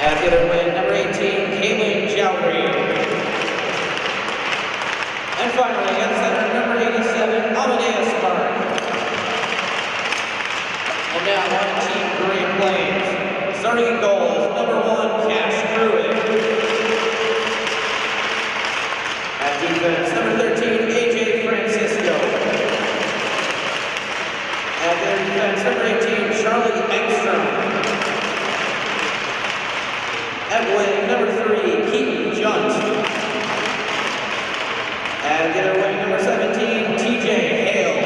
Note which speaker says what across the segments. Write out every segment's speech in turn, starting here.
Speaker 1: At the other wing, number 18, Kaylin Jowry. And finally, at center, number 87, Amadeus Spark. And now on Team Great Plains. Starting in goals, number 1, Cash Pruitt. At defense, number 13, AJ Francisco. At their defense, number 18, Charlie Engstrom. At wing, number 3, Keaton Junt. At the other wing, number 17, TJ Hale.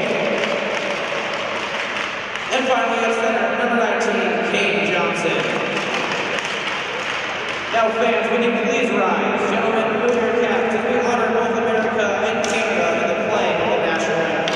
Speaker 1: And finally at center, number 19, Kane Johnson. Now fans, would you please rise? Gentlemen, move your caps as we honor both America and Canada in the playing of the national anthem.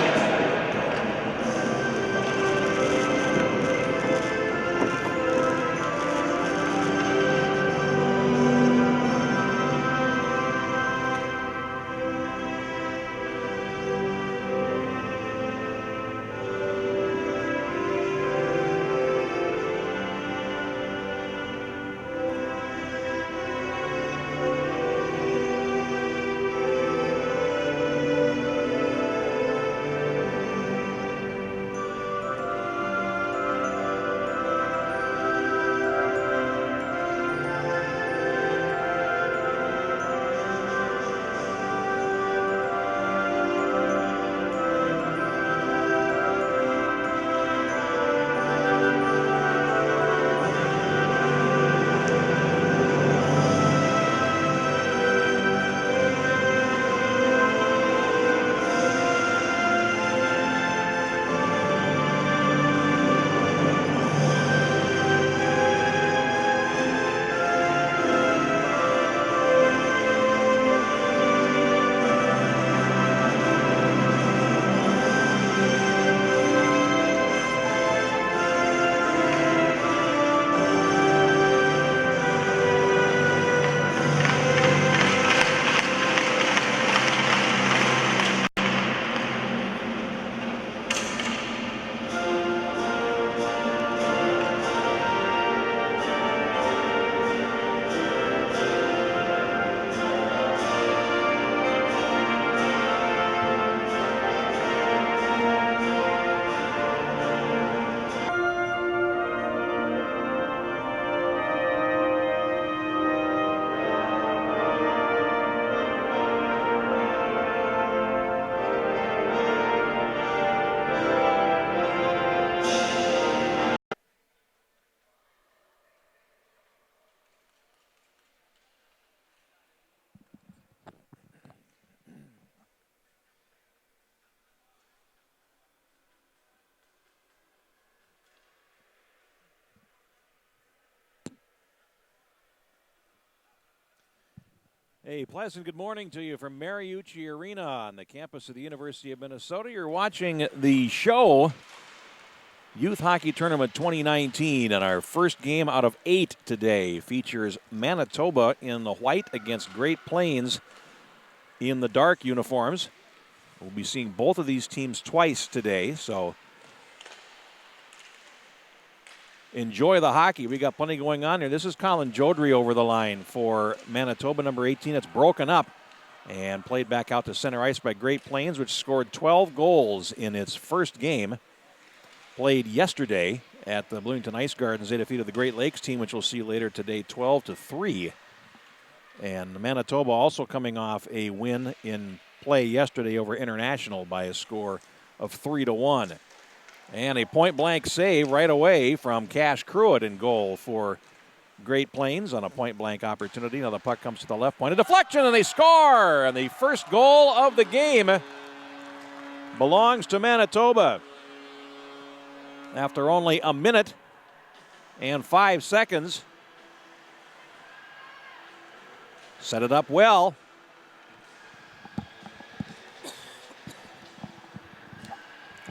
Speaker 2: A pleasant good morning to you from Mariucci Arena on the campus of the University of Minnesota. You're watching the show, Youth Hockey Tournament 2019, and our first game out of 8 today features Manitoba in the white against Great Plains in the dark uniforms. We'll be seeing both of these teams twice today, so enjoy the hockey. We got plenty going on here. This is Colin Jodry over the line for Manitoba, number 18. It's broken up and played back out to center ice by Great Plains, which scored 12 goals in its first game. Played yesterday at the Bloomington Ice Gardens. They defeated the Great Lakes team, which we'll see later today, 12-3. And Manitoba also coming off a win in play yesterday over International by a score of 3-1. And a point-blank save right away from Cash Pruitt in goal for Great Plains on a point-blank opportunity. Now the puck comes to the left point. A deflection, and they score! And the first goal of the game belongs to Manitoba. After only a minute and 5 seconds. Set it up well.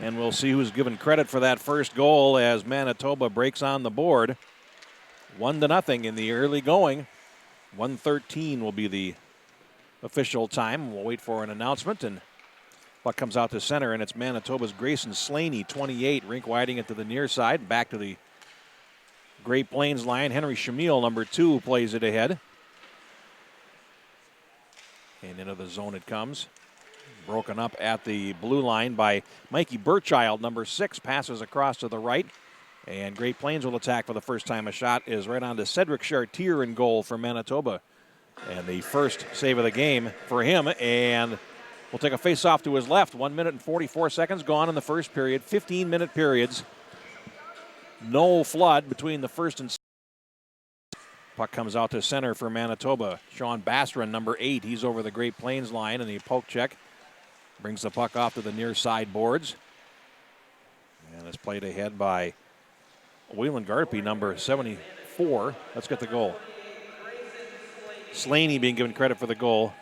Speaker 2: And we'll see who's given credit for that first goal as Manitoba breaks on the board. 1-0 in the early going. 1:13 will be the official time. We'll wait for an announcement, and puck comes out to center, and it's Manitoba's Grayson Slaney, 28, rink widening it to the near side, back to the Great Plains line. Henry Shamil, number 2, plays it ahead. And into the zone it comes. Broken up at the blue line by Mikey Burchild, number 6, passes across to the right. And Great Plains will attack for the first time. A shot is right on to Cedric Chartier in goal for Manitoba. And the first save of the game for him. And we'll take a face-off to his left. 1 minute and 44 seconds gone in the first period. 15-minute periods. No flood between the first and second. Puck comes out to center for Manitoba. Sean Bastron, number 8. He's over the Great Plains line, and the poke check brings the puck off to the near side boards. And it's played ahead by Whelan Garpy, number 74. Let's get the goal. Slaney being given credit for the goal.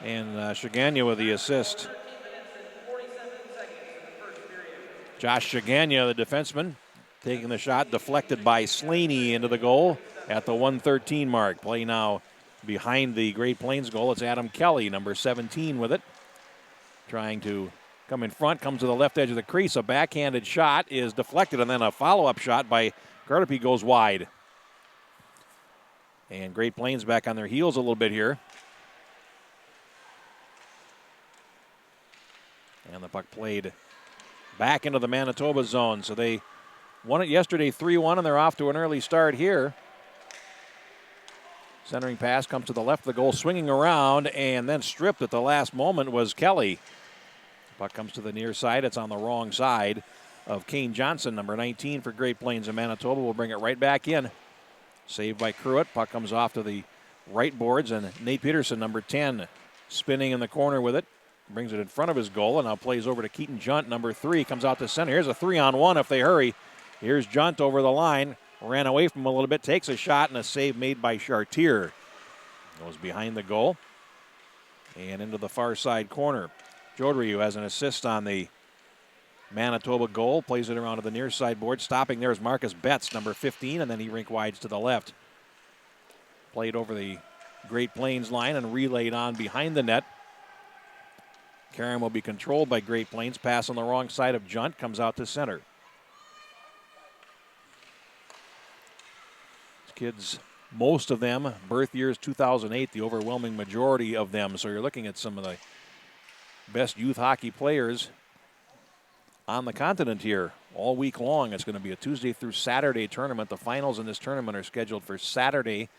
Speaker 2: And Shaganya with the assist. Josh Shaganya, the defenseman, taking the shot, deflected by Slaney into the goal at the 1:13 mark. Play now behind the Great Plains goal. It's Adam Kelly, number 17, with it. Trying to come in front, comes to the left edge of the crease. A backhanded shot is deflected, and then a follow-up shot by Gardapi goes wide. And Great Plains back on their heels a little bit here. And the puck played back into the Manitoba zone. So they won it yesterday 3-1, and they're off to an early start here. Centering pass comes to the left of the goal, swinging around, and then stripped at the last moment was Kelly. Puck comes to the near side. It's on the wrong side of Kane Johnson, number 19 for Great Plains and Manitoba. Will bring it right back in. Saved by Cruitt. Puck comes off to the right boards, and Nate Peterson, number 10, spinning in the corner with it. Brings it in front of his goal, and now plays over to Keaton Junt, number 3. Comes out to center. Here's a 3-on-1 if they hurry. Here's Junt over the line. Ran away from him a little bit. Takes a shot, and a save made by Chartier. Goes behind the goal and into the far side corner. Jodry, who has an assist on the Manitoba goal, plays it around to the near side board. Stopping there is Marcus Betts, number 15, and then he rink wides to the left. Played over the Great Plains line and relayed on behind the net. Karen will be controlled by Great Plains. Pass on the wrong side of Junt, comes out to center. These kids, most of them, birth years 2008, the overwhelming majority of them. So you're looking at some of the best youth hockey players on the continent here all week long. It's going to be a Tuesday through Saturday tournament. The finals in this tournament are scheduled for Saturday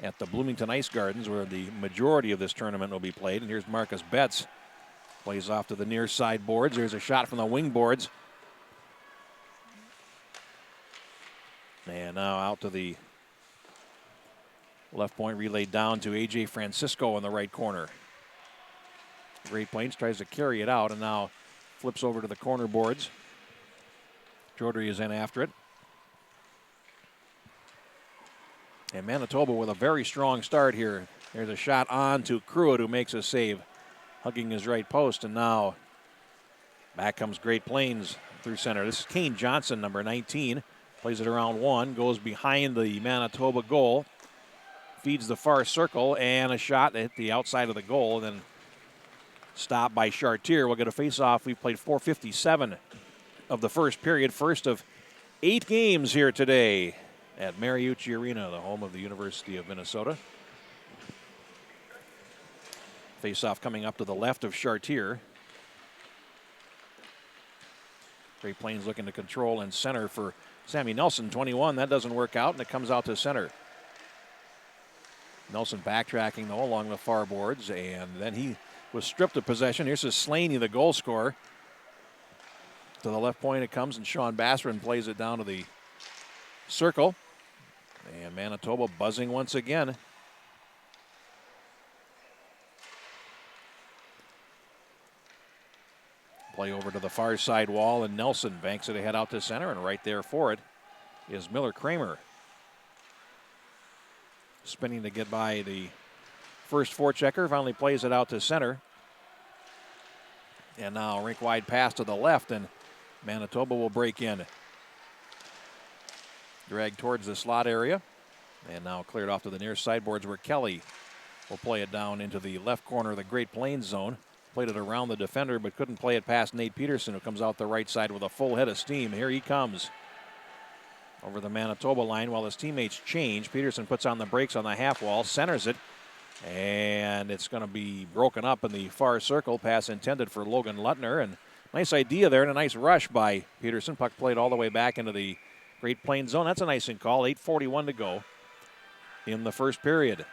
Speaker 2: at the Bloomington Ice Gardens, where the majority of this tournament will be played. And here's Marcus Betts. Plays off to the near side boards. There's a shot from the wing boards. And now out to the left point, relayed down to A.J. Francisco in the right corner. Great Plains tries to carry it out and now flips over to the corner boards. Jodry is in after it. And Manitoba with a very strong start here. There's a shot on to Cruitt, who makes a save, hugging his right post. And now back comes Great Plains through center. This is Kane Johnson, number 19. Plays it around 1, goes behind the Manitoba goal, feeds the far circle, and a shot at the outside of the goal, and then stopped by Chartier. We'll get a face-off. We've played 4:57 of the first period, first of 8 games here today at Mariucci Arena, the home of the University of Minnesota. Face-off coming up to the left of Chartier. Great Plains looking to control and center for Sammy Nelson, 21. That doesn't work out, and it comes out to center. Nelson backtracking, though, along the far boards, and then he was stripped of possession. Here's Slaney, the goal scorer. To the left point it comes, and Sean Bastron plays it down to the circle. And Manitoba buzzing once again. Play over to the far side wall, and Nelson banks it ahead out to center, and right there for it is Miller Kramer. Spinning to get by the first forechecker, finally plays it out to center. And now rink wide pass to the left, and Manitoba will break in. Dragged towards the slot area, and now cleared off to the near sideboards where Kelly will play it down into the left corner of the Great Plains zone. Played it around the defender, but couldn't play it past Nate Peterson, who comes out the right side with a full head of steam. Here he comes over the Manitoba line while his teammates change. Peterson puts on the brakes on the half wall, centers it, and it's going to be broken up in the far circle. Pass intended for Logan Lutner, and nice idea there and a nice rush by Peterson. Puck played all the way back into the Great Plains zone. That's a nice call. 8:41 to go in the first period.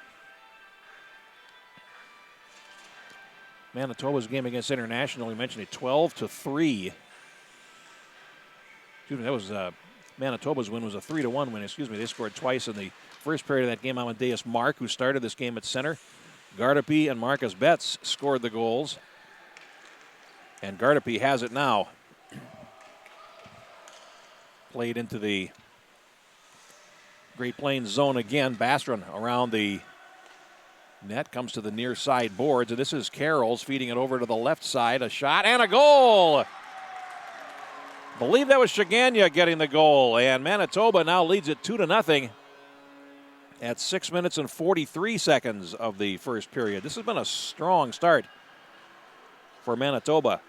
Speaker 2: Manitoba's game against International, we mentioned it, 12-3. Excuse me, that was Manitoba's win was a 3-1 win. Excuse me, they scored twice in the first period of that game. Amadeus Mark, who started this game at center. Gardapi and Marcus Betts scored the goals. And Gardapi has it now. Played into the Great Plains zone again. Bastron around the net, comes to the near side boards, and this is Carroll's feeding it over to the left side. A shot and a goal. Believe that was Shaganya getting the goal, and Manitoba now leads it 2-0 at 6 minutes and 43 seconds of the first period. This has been a strong start for Manitoba.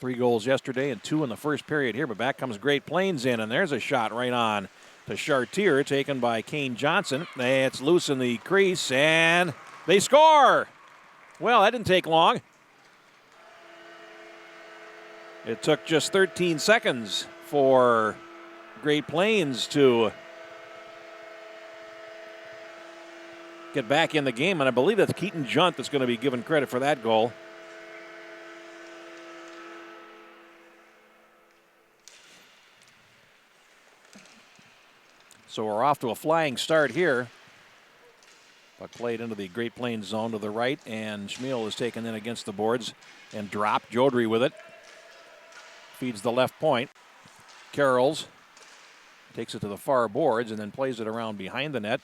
Speaker 2: Three goals yesterday and 2 in the first period here, but back comes Great Plains in, and there's a shot right on to Chartier, taken by Kane Johnson. It's loose in the crease, and they score! Well, that didn't take long. It took just 13 seconds for Great Plains to get back in the game, and I believe that's Keaton Junt that's going to be given credit for that goal. So we're off to a flying start here. Puck played into the Great Plains zone to the right, and Schmiel is taken in against the boards and dropped. Jodry with it. Feeds the left point. Carrolls takes it to the far boards and then plays it around behind the net.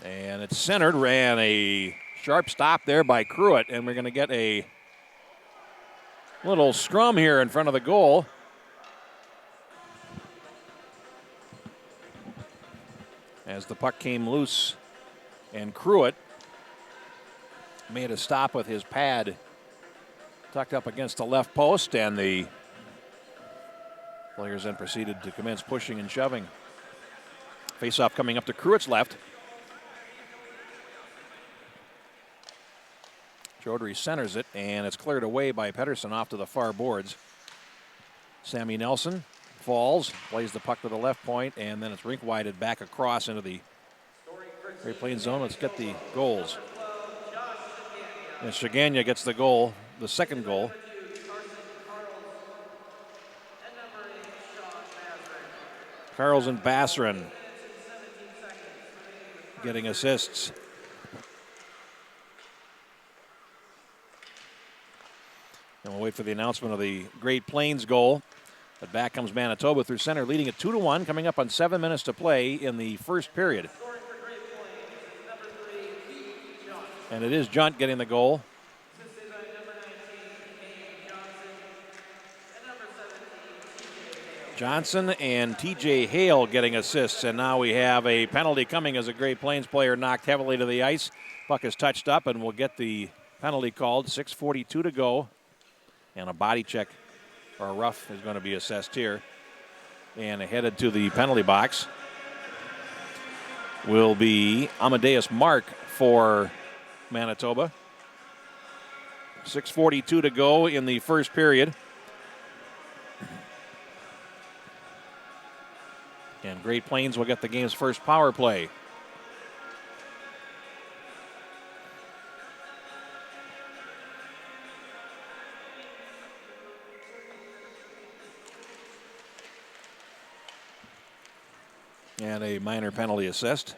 Speaker 2: And it's centered, ran a sharp stop there by Cruitt, and we're going to get a little scrum here in front of the goal. As the puck came loose, and Cruitt made a stop with his pad tucked up against the left post, and the players then proceeded to commence pushing and shoving. Face-off coming up to Cruitt's left. Jodry centers it, and it's cleared away by Pettersson off to the far boards. Sammy Nelson falls, plays the puck to the left point, and then it's rink-wided back across into the Great Plains zone. Let's get the goals. And Shaganya gets the goal, the second goal. Carls and Bassarin getting assists. And we'll wait for the announcement of the Great Plains goal. But back comes Manitoba through center, leading it 2-1, coming up on 7 minutes to play in the first period. And it is Junt getting the goal. Johnson and TJ Hale getting assists, and now we have a penalty coming as a Great Plains player knocked heavily to the ice. Puck is touched up, and we'll get the penalty called. 6:42 to go, and a body check or a rough is going to be assessed here. And headed to the penalty box will be Amadeus Mark for Manitoba. 6:42 to go in the first period. And Great Plains will get the game's first power play. And a minor penalty assessed.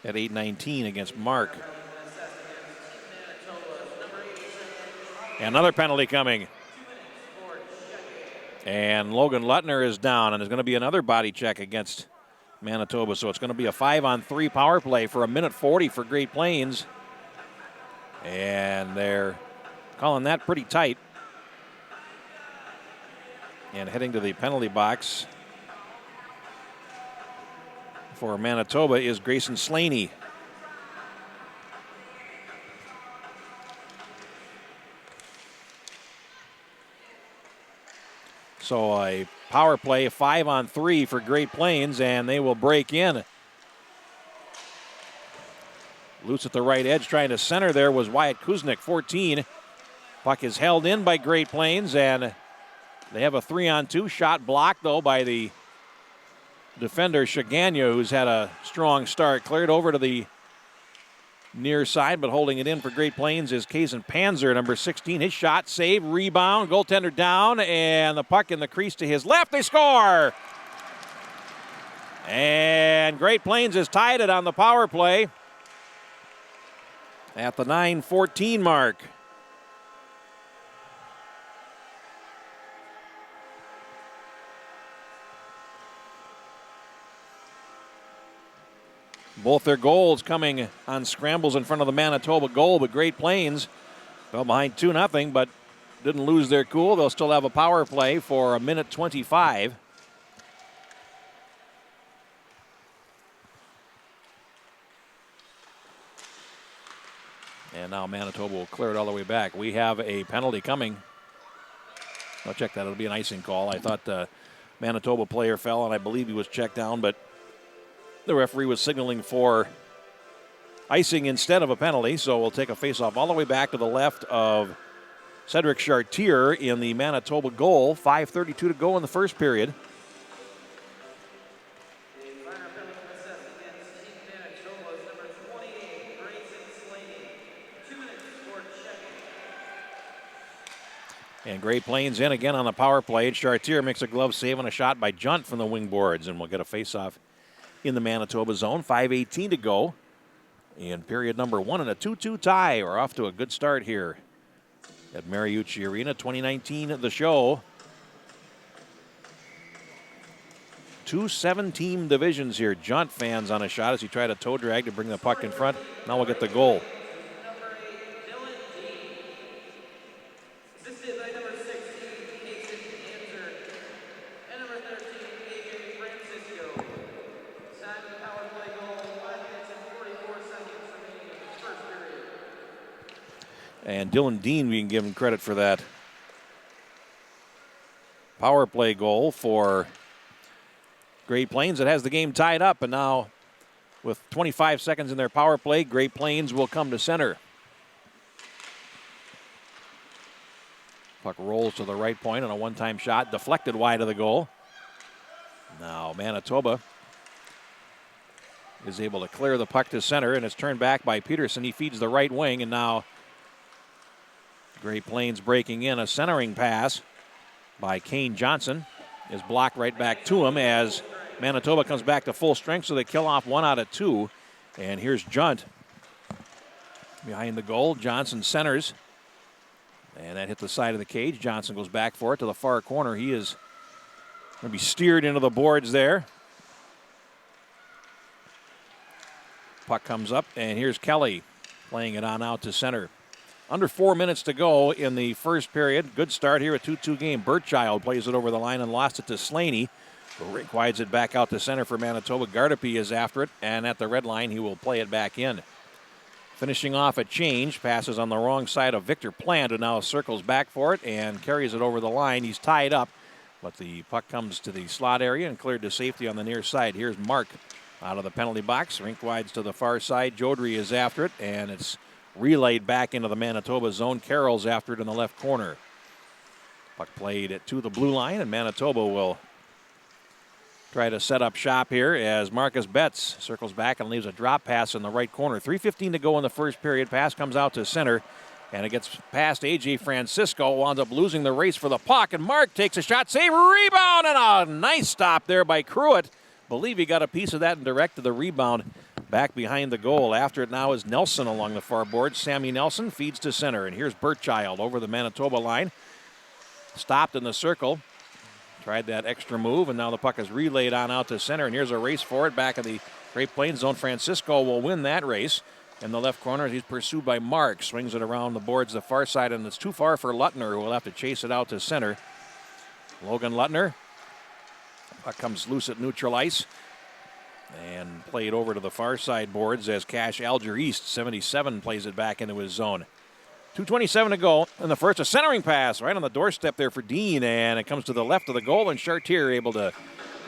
Speaker 2: At 8:19 against Mark. Another penalty coming. And Logan Lutner is down, and there's going to be another body check against Manitoba. So it's going to be a 5-on-3 power play for 1:40 for Great Plains. And they're calling that pretty tight. And heading to the penalty box for Manitoba is Grayson Slaney. So a power play, 5-on-3 for Great Plains, and they will break in. Loose at the right edge, trying to center there was Wyatt Kuznick, 14. Puck is held in by Great Plains, and they have a 3-on-2 shot blocked, though, by the defender, Shaganya, who's had a strong start. Cleared over to the near side, but holding it in for Great Plains is Kazan Panzer, number 16. His shot, save, rebound, goaltender down, and the puck in the crease to his left. They score! And Great Plains has tied it on the power play at the 9:14 mark. Both their goals coming on scrambles in front of the Manitoba goal, but Great Plains fell behind 2-0, but didn't lose their cool. They'll still have a power play for 1:25. And now Manitoba will clear it all the way back. We have a penalty coming. I'll check that. It'll be an icing call. I thought the Manitoba player fell, and I believe he was checked down, but the referee was signaling for icing instead of a penalty, so we'll take a face-off all the way back to the left of Cedric Chartier in the Manitoba goal. 5:32 to go in the first period. And Great Plains in again on the power play. Chartier makes a glove save on a shot by Junt from the wing boards, and we'll get a face-off in the Manitoba zone. 5:18 to go in period number 1 and a 2-2 tie. We're off to a good start here at Mariucci Arena. 2019 the show. 2 7-team divisions here. Junt fans on a shot as he tried a toe drag to bring the puck in front. Now we'll get the goal. And Dylan Dean, we can give him credit for that power play goal for Great Plains. It has the game tied up, and now with 25 seconds in their power play, Great Plains will come to center. Puck rolls to the right point on a one-time shot, deflected wide of the goal. Now Manitoba is able to clear the puck to center, and it's turned back by Peterson. He feeds the right wing, and now Great Plains breaking in. A centering pass by Kane Johnson is blocked right back to him as Manitoba comes back to full strength, so they kill off 1 out of 2. And here's Junt behind the goal. Johnson centers, and that hit the side of the cage. Johnson goes back for it to the far corner. He is going to be steered into the boards there. Puck comes up, and here's Kelly playing it on out to center. Under 4 minutes to go in the first period. Good start here, a 2-2 game. Burchild plays it over the line and lost it to Slaney. Rick wides it back out to center for Manitoba. Gardapi is after it, and at the red line, he will play it back in. Finishing off a change, passes on the wrong side of Victor Plant, and now circles back for it and carries it over the line. He's tied up, but the puck comes to the slot area and cleared to safety on the near side. Here's Mark out of the penalty box. Rink wides to the far side. Jodry is after it, and it's relayed back into the Manitoba zone. Carroll's after it in the left corner. Puck played to the blue line, and Manitoba will try to set up shop here as Marcus Betts circles back and leaves a drop pass in the right corner. 3:15 to go in the first period. Pass comes out to center, and it gets past A.J. Francisco. Winds up losing the race for the puck, and Mark takes a shot, save, rebound, and a nice stop there by Cruitt. Believe he got a piece of that and directed the rebound back behind the goal. After it now is Nelson along the far board. Sammy Nelson feeds to center, and here's Burchild over the Manitoba line. Stopped in the circle Tried that extra move, and now the puck is relayed on out to center, and here's a race for it back in the Great Plains zone. Francisco will win that race. In the left corner, he's pursued by Mark. Swings it around the boards the far side, and it's too far for Luttner, who will have to chase it out to center. Logan Luttner. Puck comes loose at neutral ice and played over to the far side boards as Cash Alger East, 77, plays it back into his zone. 2:27 to go in the first. A centering pass right on the doorstep there for Dean, and it comes to the left of the goal, and Chartier able to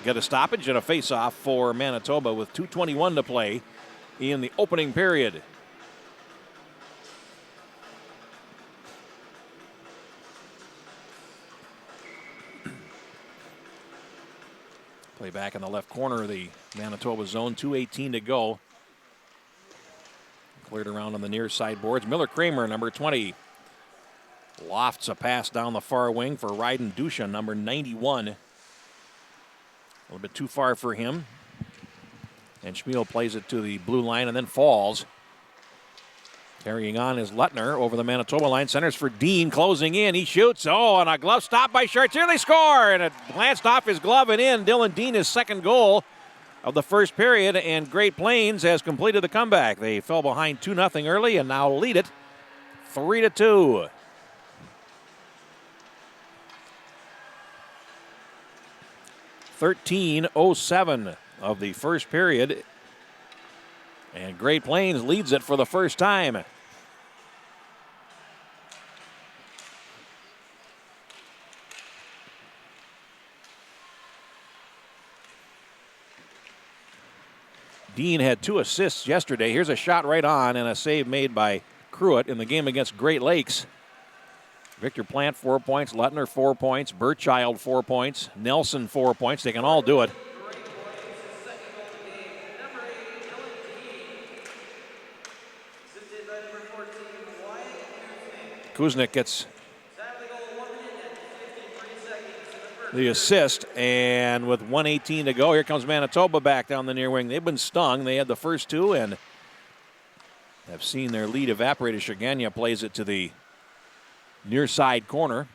Speaker 2: get a stoppage and a face-off for Manitoba with 2:21 to play in the opening period. Play back in the left corner of the Manitoba zone, 2:18 to go. Cleared around on the near side boards. Miller Kramer, number 20. Lofts a pass down the far wing for Ryden Dusha, number 91. A little bit too far for him. And Schmiel plays it to the blue line and then falls. Carrying on is Luttner over the Manitoba line. Centers for Dean, closing in. He shoots. Oh, and a glove stop by Chartier. They score! And it glanced off his glove and in. Dylan Dean, his second goal of the first period, and Great Plains has completed the comeback. They fell behind 2-0 early and now lead it 3-2. .13:07 of the first period, and Great Plains leads it for the first time. Dean had 2 assists yesterday. Here's a shot right on and a save made by Cruitt in the game against Great Lakes. Victor Plant, 4 points. Luttner, 4 points. Burchild, 4 points. Nelson, 4 points. They can all do it. Kuznick gets the assist, and with 1:18 to go, here comes Manitoba back down the near wing. They've been stung. They had the first 2 and have seen their lead evaporate. Shaganya plays it to the near side corner.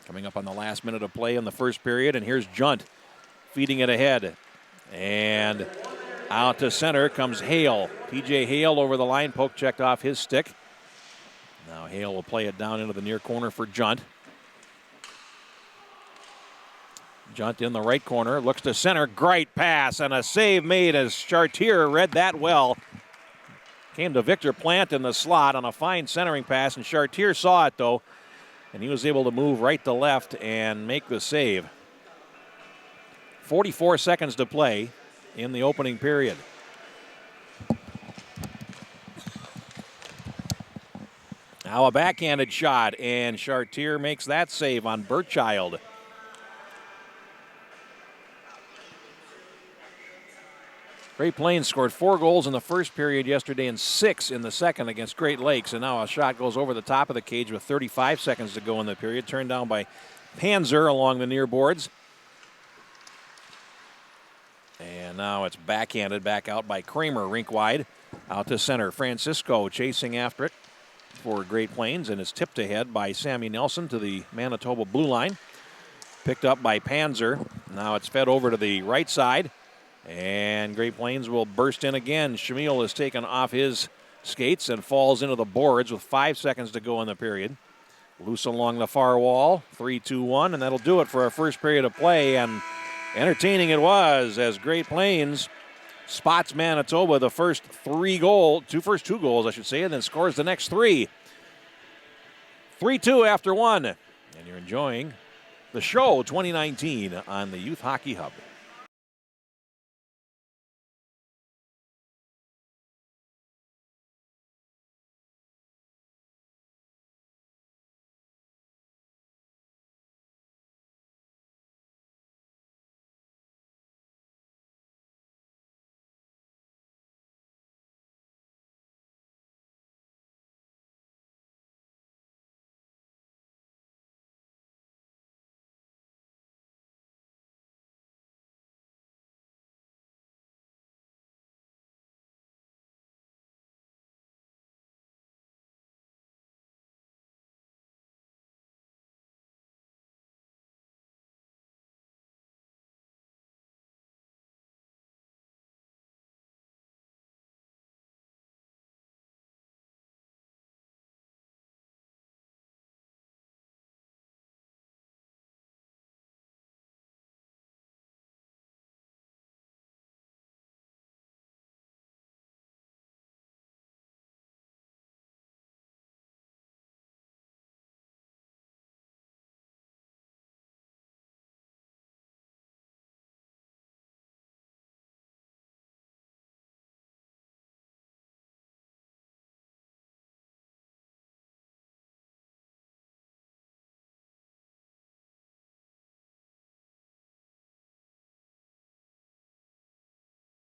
Speaker 2: Coming up on the last minute of play in the first period, and here's Junt feeding it ahead. And out to center comes Hale. TJ Hale over the line, poke checked off his stick. Now Hale will play it down into the near corner for Junt. Junt in the right corner, looks to center, great pass, and a save made as Chartier read that well. Came to Victor Plant in the slot on a fine centering pass, and Chartier saw it though, and he was able to move right to left and make the save. 44 seconds to play in the opening period. Now a backhanded shot, and Chartier makes that save on Burchild. Great Plains scored 4 goals in the first period yesterday and 6 in the second against Great Lakes. And now a shot goes over the top of the cage with 35 seconds to go in the period. Turned down by Panzer along the near boards. And now it's backhanded back out by Kramer, rink wide. Out to center. Francisco chasing after it for Great Plains, and it's tipped ahead by Sammy Nelson to the Manitoba blue line. Picked up by Panzer. Now it's fed over to the right side. And Great Plains will burst in again. Schmiel is taken off his skates and falls into the boards with 5 seconds to go in the period. Loose along the far wall, 3-2-1, and that'll do it for our first period of play. And entertaining it was as Great Plains spots Manitoba the first 2 goals, I should say, and then scores the next 3. 3-2 after 1. And you're enjoying the show 2019 on the Youth Hockey Hub.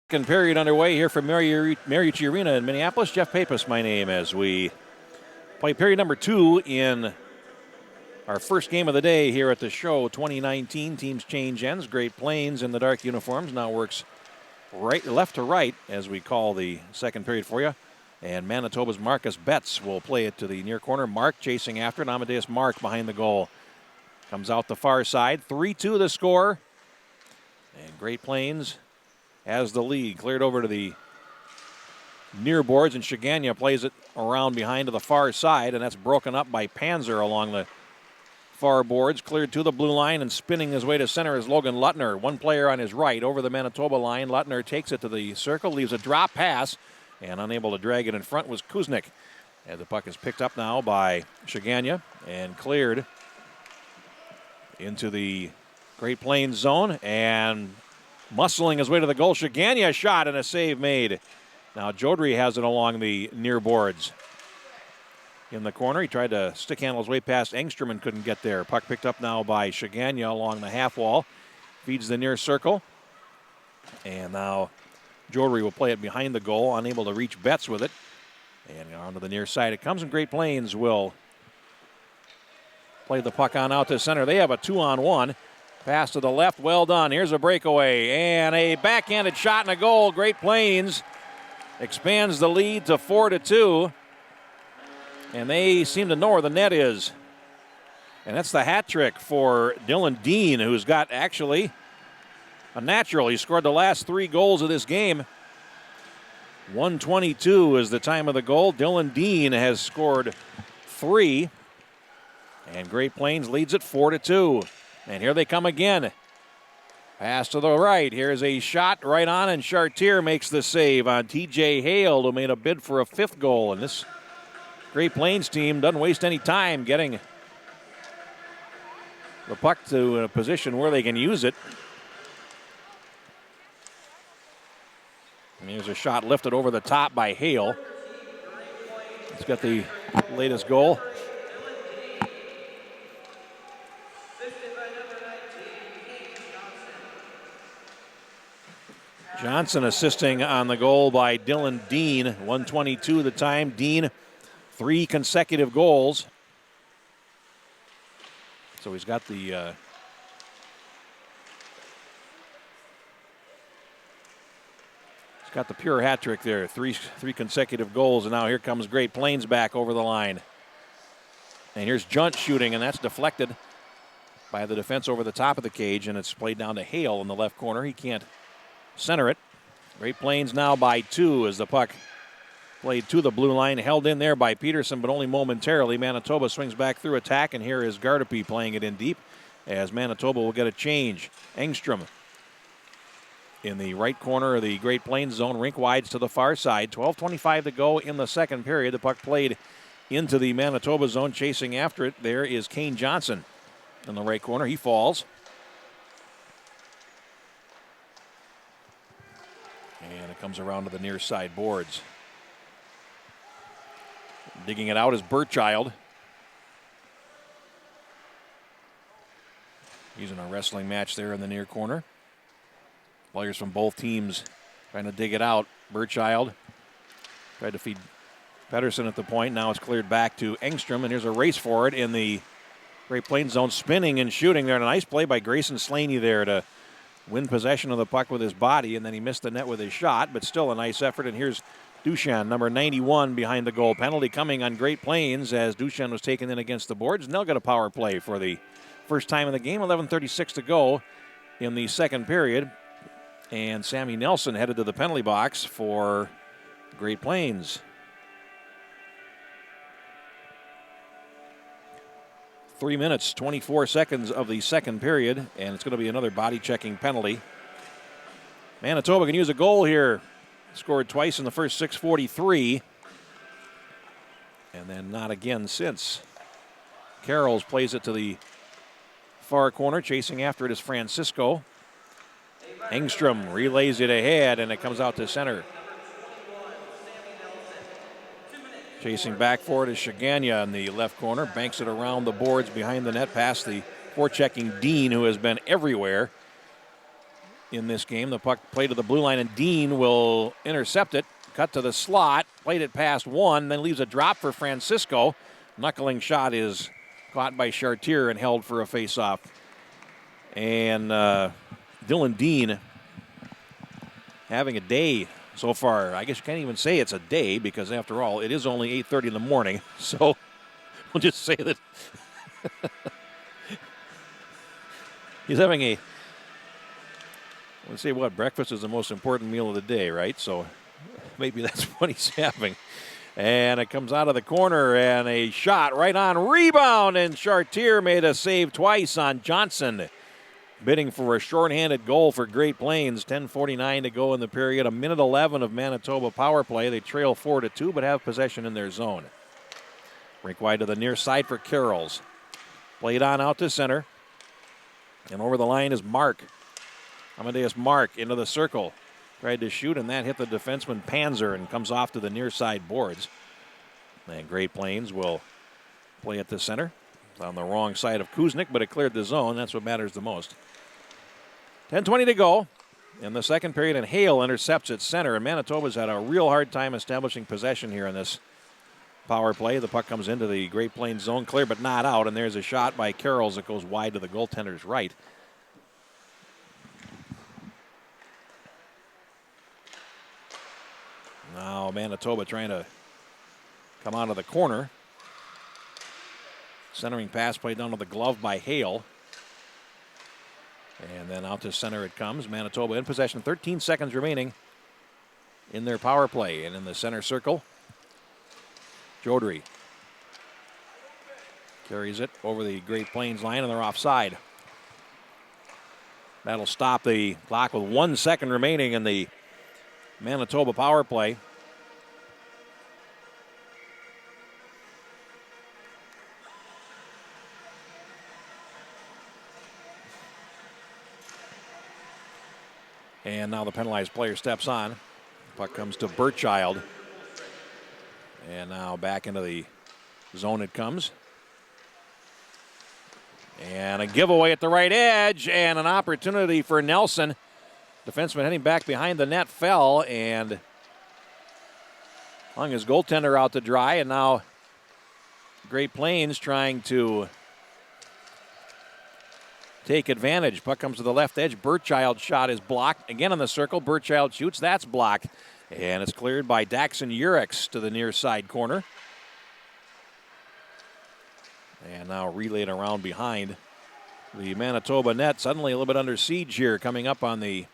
Speaker 2: Second period underway here from Mariucci Arena in Minneapolis. Jeff Pappas, my name, as we play period number 2 in our first game of the day here at the show. 2019 teams change ends. Great Plains in the dark uniforms now works left to right as we call the second period for you. And Manitoba's Marcus Betts will play it to the near corner. Mark chasing after it. Amadeus Mark behind the goal. Comes out the far side. 3-2 the score. And Great Plains has the lead. Cleared over to the near boards, and Shaganya plays it around behind to the far side, and that's broken up by Panzer along the far boards. Cleared to the blue line, and spinning his way to center is Logan Lutner. One player on his right over the Manitoba line. Lutner takes it to the circle, leaves a drop pass, and unable to drag it in front was Kuznick. And the puck is picked up now by Shaganya and cleared into the Great Plains zone, and muscling his way to the goal. Shaganya shot and a save made. Now Jodry has it along the near boards. In the corner, he tried to stick handle his way past Engstrom and couldn't get there. Puck picked up now by Shaganya along the half wall. Feeds the near circle. And now Jodry will play it behind the goal, unable to reach Betts with it. And onto the near side it comes, and Great Plains will play the puck on out to center. They have a 2-on-1. Pass to the left, well done. Here's a breakaway and a backhanded shot and a goal. Great Plains expands the lead to 4-2. And they seem to know where the net is. And that's the hat trick for Dylan Dean, who's got actually a natural. He scored the last 3 goals of this game. 1:22 is the time of the goal. Dylan Dean has scored 3. And Great Plains leads it 4-2. And here they come again. Pass to the right. Here's a shot right on, and Chartier makes the save on T.J. Hale, who made a bid for a 5th goal. And this Great Plains team doesn't waste any time getting the puck to a position where they can use it. And here's a shot lifted over the top by Hale. He's got the latest goal. Johnson assisting on the goal by Dylan Dean. 1:22 the time. Dean, 3 consecutive goals. So he's got the pure hat trick there. Three consecutive goals, and now here comes Great Plains back over the line. And here's Junt shooting, and that's deflected by the defense over the top of the cage, and it's played down to Hale in the left corner. He can't center it. Great Plains now by 2 as the puck played to the blue line, held in there by Peterson, but only momentarily. Manitoba swings back through attack, and here is Gardapi playing it in deep as Manitoba will get a change. Engstrom in the right corner of the Great Plains zone, rink wides to the far side. 12:25 to go in the second period. The puck played into the Manitoba zone. Chasing after it there is Kane Johnson in the right corner. He falls. And it comes around to the near side boards. Digging it out is Burchild. He's in a wrestling match there in the near corner. Players from both teams trying to dig it out. Burchild tried to feed Pedersen at the point. Now it's cleared back to Engstrom, and here's a race for it in the Great Plains zone. Spinning and shooting there. And a nice play by Grayson Slaney there to win possession of the puck with his body, and then he missed the net with his shot, but still a nice effort. And here's Dushan, number 91, behind the goal. Penalty coming on Great Plains as Dushan was taken in against the boards, and they'll get a power play for the first time in the game. 11:36 to go in the second period. And Sammy Nelson headed to the penalty box for Great Plains. 3 minutes, 24 seconds of the second period, and it's going to be another body-checking penalty. Manitoba can use a goal here. Scored twice in the first 6:43, and then not again since. Carrolls plays it to the far corner. Chasing after it is Francisco. Engstrom relays it ahead, and it comes out to center. Chasing back for it is Shaganya in the left corner. Banks it around the boards behind the net past the forechecking Dean, who has been everywhere in this game. The puck played to the blue line, and Dean will intercept it. Cut to the slot, played it past one, then leaves a drop for Francisco. Knuckling shot is caught by Chartier and held for a face-off. And Dylan Dean having a day so far. I guess you can't even say it's a day because, after all, it is only 8:30 in the morning. So we'll just say that he's having a, let's say what, breakfast is the most important meal of the day, right? So maybe that's what he's having. And it comes out of the corner, and a shot right on rebound, and Chartier made a save twice on Johnson, bidding for a shorthanded goal for Great Plains. 10:49 to go in the period. 1:11 of Manitoba power play. They trail 4-2, but have possession in their zone. Rink wide to the near side for Carrolls. Played on out to center. And over the line is Mark. Amadeus Mark into the circle. Tried to shoot, and that hit the defenseman Panzer and comes off to the near side boards. And Great Plains will play at the center. It's on the wrong side of Kuznick, but it cleared the zone. That's what matters the most. 10:20 to go in the second period, and Hale intercepts at center. And Manitoba's had a real hard time establishing possession here in this power play. The puck comes into the Great Plains zone, clear but not out, and there's a shot by Carrolls that goes wide to the goaltender's right. Now Manitoba trying to come out of the corner. Centering pass played down to the glove by Hale. And then out to center it comes. Manitoba in possession. 13 seconds remaining in their power play. And in the center circle, Jodry carries it over the Great Plains line, and they're offside. That'll stop the clock with 1 second remaining in the Manitoba power play. And now the penalized player steps on. Puck comes to Burchild. And now back into the zone it comes. And a giveaway at the right edge, and an opportunity for Nelson. Defenseman heading back behind the net fell and hung his goaltender out to dry. And now Great Plains trying to take advantage. Puck comes to the left edge. Burchild's shot is blocked. Again in the circle. Burchild shoots. That's blocked. And it's cleared by Daxon Urix to the near side corner. And now relayed around behind the Manitoba net. Suddenly a little bit under siege here, coming up on the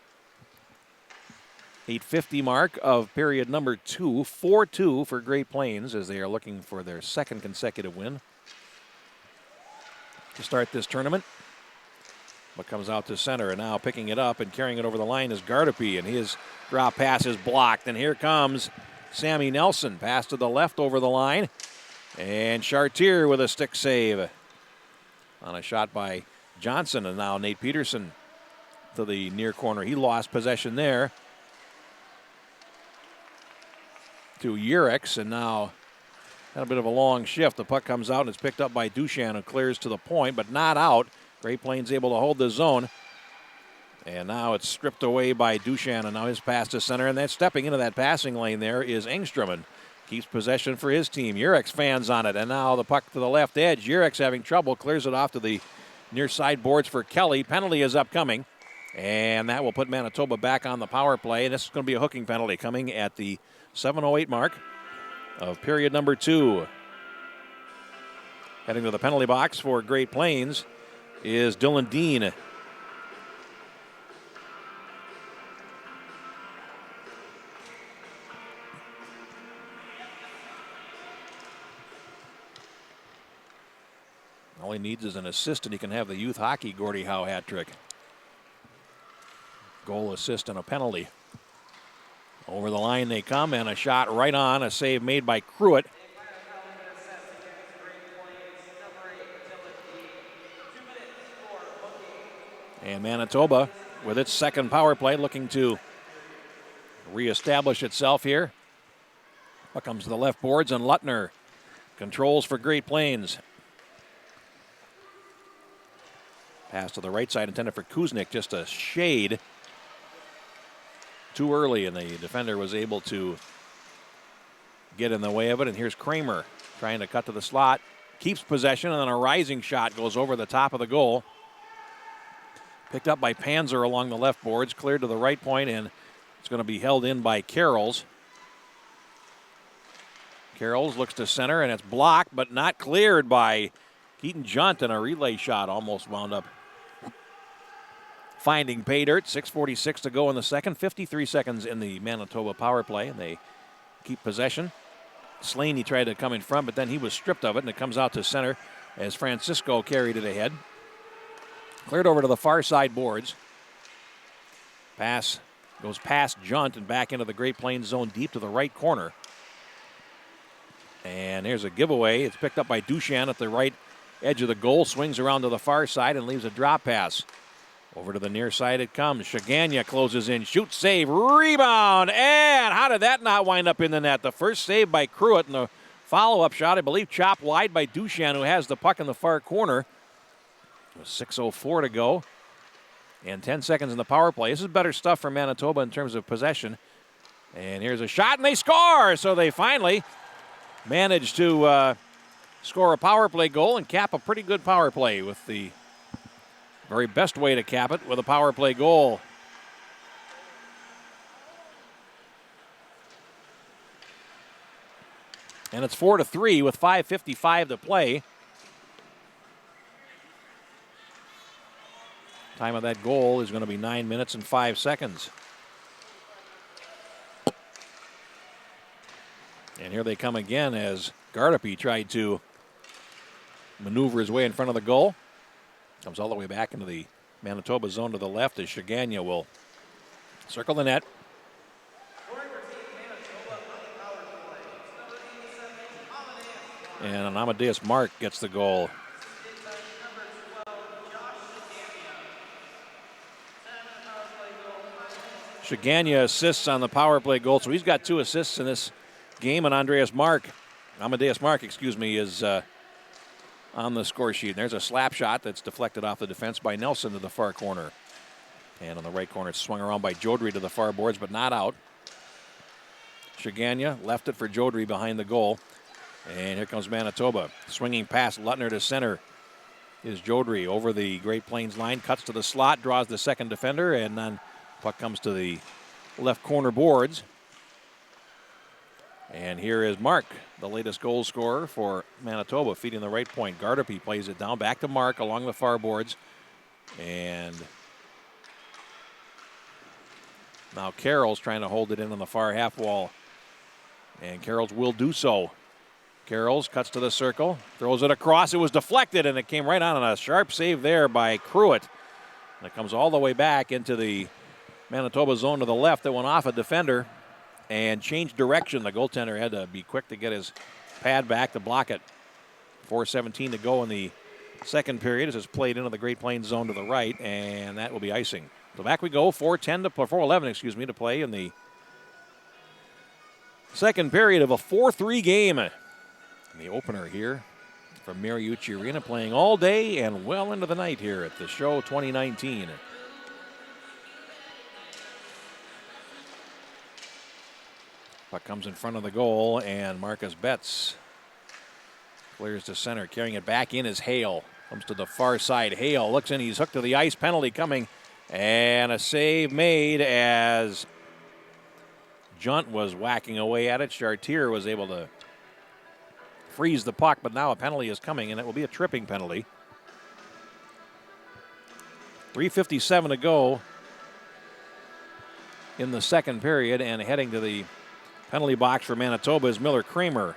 Speaker 2: 8:50 mark of period number 2. 4-2 for Great Plains as they are looking for their second consecutive win to start this tournament. But comes out to center, and now picking it up and carrying it over the line is Gardapi, and his drop pass is blocked. And here comes Sammy Nelson. Pass to the left over the line. And Chartier with a stick save on a shot by Johnson. And now Nate Peterson to the near corner. He lost possession there to Urix, and now had a bit of a long shift. The puck comes out and it's picked up by Duchan, who clears to the point, but not out. Great Plains able to hold the zone. And now it's stripped away by Duchan, and now his pass to center. And then stepping into that passing lane there is Engstrom, and keeps possession for his team. Urix fans on it, and now the puck to the left edge. Urix having trouble, clears it off to the near side boards for Kelly. Penalty is upcoming, and that will put Manitoba back on the power play. And this is going to be a hooking penalty coming at the 7:08 mark of period number 2. Heading to the penalty box for Great Plains is Dylan Dean. All he needs is an assist, and he can have the youth hockey Gordie Howe hat trick. Goal, assist, and a penalty. Over the line they come, and a shot right on, a save made by Cruitt. And Manitoba, with its second power play, looking to reestablish itself here. Puck comes to the left boards, and Luttner controls for Great Plains. Pass to the right side intended for Kuznick, just a shade too early, and the defender was able to get in the way of it. And here's Kramer trying to cut to the slot. Keeps possession, and then a rising shot goes over the top of the goal. Picked up by Panzer along the left boards, cleared to the right point, and it's going to be held in by Carrolls. Carrolls looks to center, and it's blocked, but not cleared by Keaton Junt, and a relay shot almost wound up finding pay dirt. 6:46 to go in the second, 53 seconds in the Manitoba power play, and they keep possession. Slaney tried to come in front, but then he was stripped of it, and it comes out to center as Francisco carried it ahead. Cleared over to the far side boards. Pass goes past Junt and back into the Great Plains zone deep to the right corner. And here's a giveaway. It's picked up by Duchan at the right edge of the goal. Swings around to the far side and leaves a drop pass. Over to the near side it comes. Shaganya closes in. Shoot, save, rebound. And how did that not wind up in the net? The first save by Cruitt, and the follow-up shot, I believe, chopped wide by Duchan, who has the puck in the far corner. 6:04 to go. And 10 seconds in the power play. This is better stuff for Manitoba in terms of possession. And here's a shot, and they score! So they finally managed to score a power play goal and cap a pretty good power play with the very best way to cap it with a power play goal. And it's 4-3 with 5:55 to play. Time of that goal is going to be 9 minutes and 5 seconds. And here they come again as Gardapi tried to maneuver his way in front of the goal. Comes all the way back into the Manitoba zone to the left as Shaganya will circle the net. And Amadeus Mark gets the goal. Shaganya assists on the power play goal, so he's got 2 assists in this game, and Amadeus Mark, is on the score sheet. And there's a slap shot that's deflected off the defense by Nelson to the far corner. And on the right corner, it's swung around by Jodry to the far boards, but not out. Shaganya left it for Jodry behind the goal. And here comes Manitoba. Swinging past Lutner to center is Jodry over the Great Plains line. Cuts to the slot, draws the second defender, and then puck comes to the left corner boards. And here is Mark, the latest goal scorer for Manitoba, feeding the right point. Gardapi plays it down back to Mark along the far boards. And now Carroll's trying to hold it in on the far half wall. And Carroll's will do so. Carroll's cuts to the circle, throws it across. It was deflected, and it came right on a sharp save there by Cruitt. And it comes all the way back into the Manitoba zone to the left that went off a defender and changed direction. The goaltender had to be quick to get his pad back to block it. 4:17 to go in the second period as it's played into the Great Plains zone to the right, and that will be icing. So back we go, 4:11 to play in the second period of a 4-3 game. And the opener here from Mariucci Arena, playing all day and well into the night here at the show 2019. Puck comes in front of the goal, and Marcus Betts clears to center. Carrying it back in is Hale. Comes to the far side. Hale looks in. He's hooked to the ice. Penalty coming. And a save made as Junt was whacking away at it. Chartier was able to freeze the puck, but now a penalty is coming, and it will be a tripping penalty. 3:57 to go in the second period, and heading to the penalty box for Manitoba is Miller Kramer.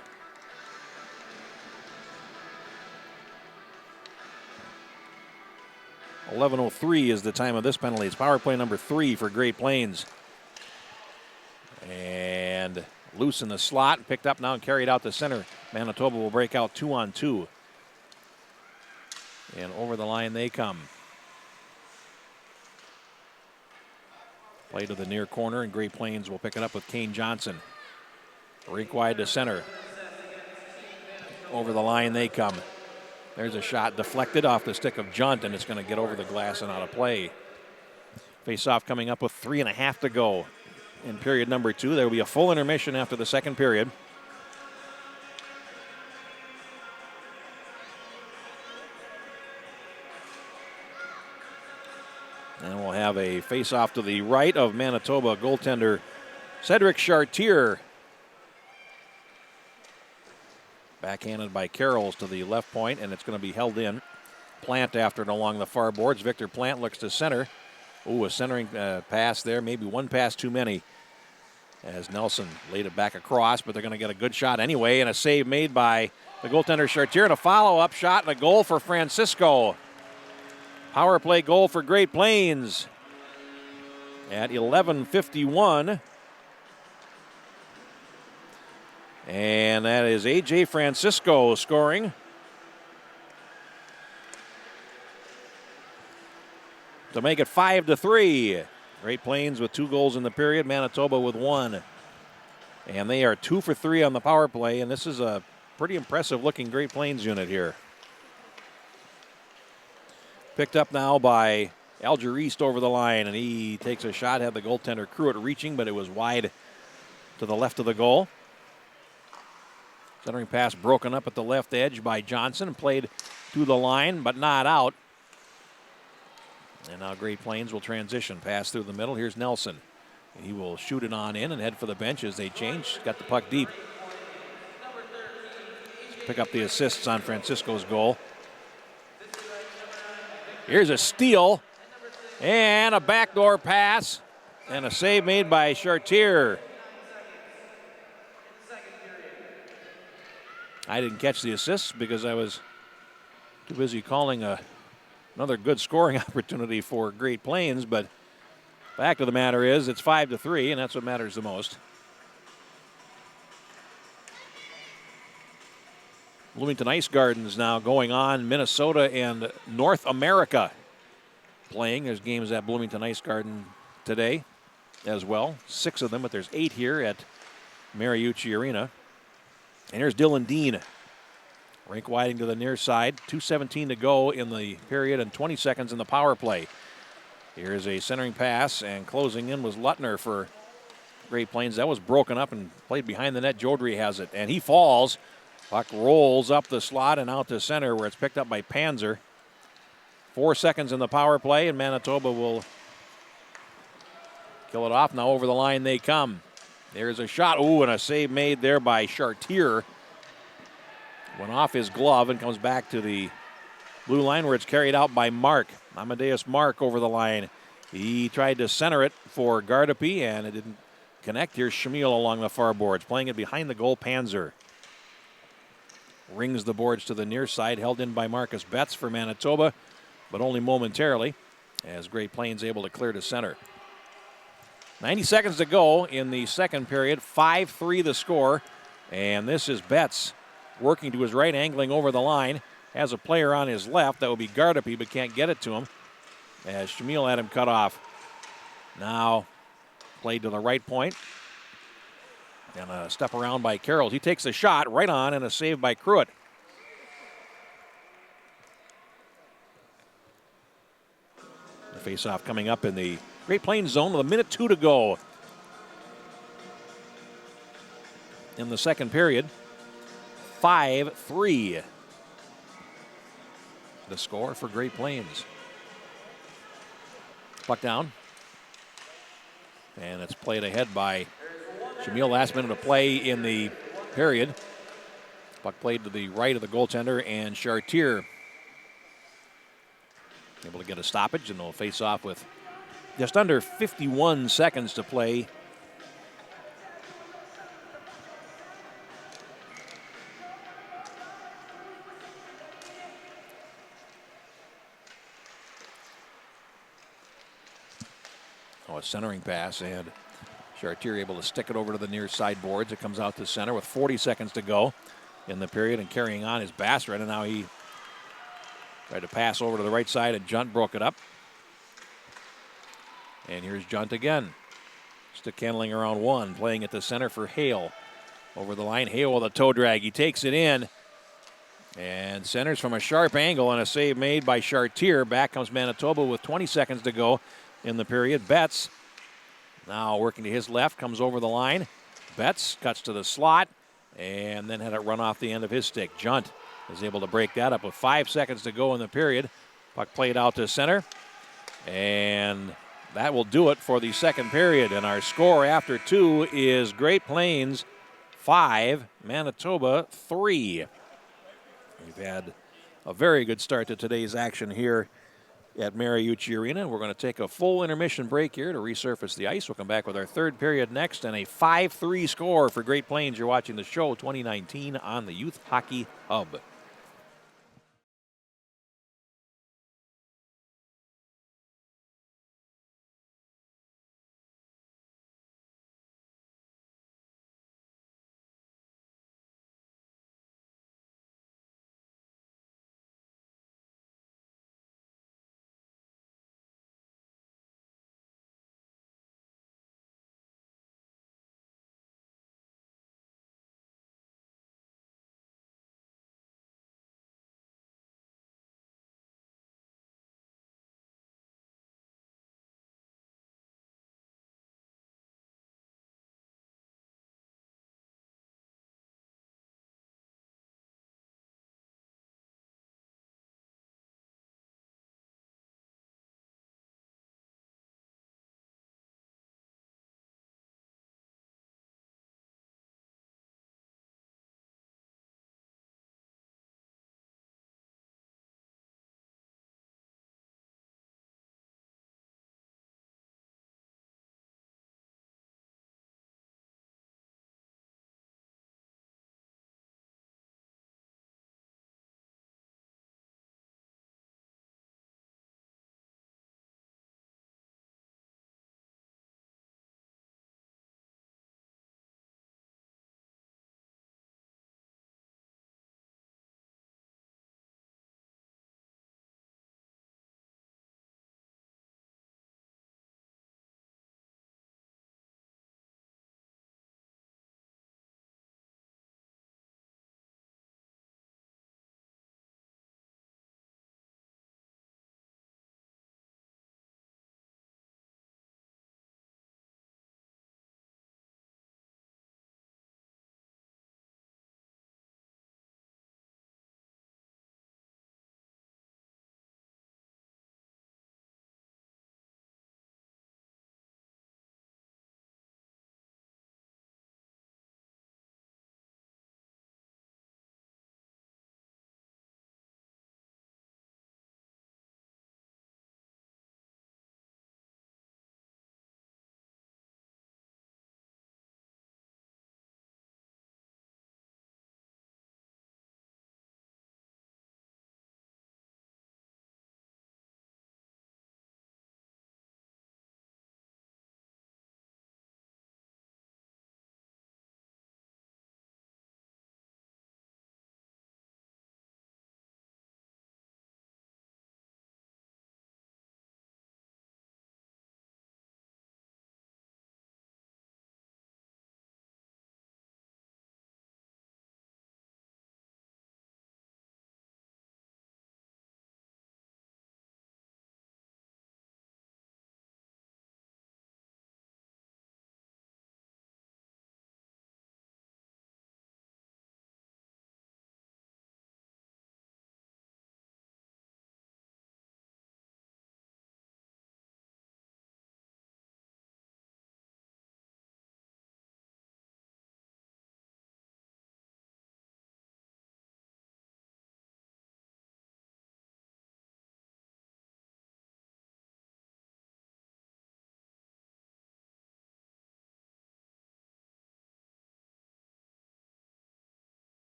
Speaker 2: .11:03 is the time of this penalty. It's power play number 3 for Great Plains. And loose in the slot, picked up now and carried out to center. Manitoba will break out 2-on-2. And over the line they come. Play to the near corner, and Great Plains will pick it up with Kane Johnson. Rink wide to center. Over the line they come. There's a shot deflected off the stick of Junt, and it's going to get over the glass and out of play. Face-off coming up with 3.5 to go. in period number 2. There will be a full intermission after the second period. And we'll have a face-off to the right of Manitoba goaltender Cedric Chartier. Backhanded by Carrolls to the left point, and it's going to be held in. Plant after it along the far boards. Victor Plant looks to center. Ooh, a centering pass there. Maybe one pass too many as Nelson laid it back across, but they're going to get a good shot anyway, and a save made by the goaltender Chartier, and a follow-up shot and a goal for Francisco. Power play goal for Great Plains at 11:51. And that is A.J. Francisco scoring. To make it 5-3. Great Plains with 2 goals in the period, Manitoba with 1. And they are 2 for 3 on the power play, and this is a pretty impressive looking Great Plains unit here. Picked up now by Alger East over the line, and he takes a shot, had the goaltender Cruitt reaching, but it was wide to the left of the goal. Centering pass broken up at the left edge by Johnson and played to the line, but not out. And now Great Plains will transition. Pass through the middle. Here's Nelson. And he will shoot it on in and head for the bench as they change. Got the puck deep. Pick up the assists on Francisco's goal. Here's a steal and a backdoor pass and a save made by Chartier. I didn't catch the assists because I was too busy calling another good scoring opportunity for Great Plains, but fact of the matter is it's 5-3, and that's what matters the most. Bloomington Ice Gardens now going on. Minnesota and North America playing. There's games at Bloomington Ice Garden today as well. 6 of them, but there's 8 here at Mariucci Arena. And here's Dylan Dean. Rink widening to the near side. 2:17 to go in the period and 20 seconds in the power play. Here's a centering pass, and closing in was Lutner for Great Plains. That was broken up and played behind the net. Jodry has it, and he falls. Puck rolls up the slot and out to center where it's picked up by Panzer. 4 seconds in the power play, and Manitoba will kill it off. Now over the line they come. There's a shot. Ooh, and a save made there by Chartier. Went off his glove and comes back to the blue line where it's carried out by Mark. Amadeus Mark over the line. He tried to center it for Gardapi, and it didn't connect. Here's Shamil along the far boards, playing it behind the goal. Panzer rings the boards to the near side, held in by Marcus Betts for Manitoba, but only momentarily as Great Plains able to clear to center. 90 seconds to go in the second period. 5-3 the score, and this is Betts working to his right, angling over the line. Has a player on his left. That would be Gardapi, but can't get it to him as Shamil had him cut off. Now played to the right point. And a step around by Carroll. He takes a shot right on, and a save by Cruitt. The face-off coming up in the Great Plains zone with 1:02 to go in the second period. 5-3 the score for Great Plains. Puck down. And it's played ahead by Shamil. Last minute of play in the period. Puck played to the right of the goaltender, and Chartier able to get a stoppage, and they'll face off with just under 51 seconds to play. A centering pass, and Chartier able to stick it over to the near side boards. It comes out to center with 40 seconds to go in the period, and carrying on is Bassred, and now he tried to pass over to the right side, and Junt broke it up. And here's Junt again. Stick handling around one, playing at the center for Hale. Over the line, Hale with a toe drag. He takes it in and centers from a sharp angle, and a save made by Chartier. Back comes Manitoba with 20 seconds to go in the period. Betts Now working to his left, comes over the line. Betts cuts to the slot and then had it run off the end of his stick. Junt is able to break that up with 5 seconds to go in the period. Puck played out to center. And that will do it for the second period. And our score after 2 is Great Plains 5, Manitoba 3. We've had a very good start to today's action here at Mariucci Arena. We're going to take a full intermission break here to resurface the ice. We'll come back with our third period next and a 5-3 score for Great Plains. You're watching the show 2019 on the Youth Hockey Hub.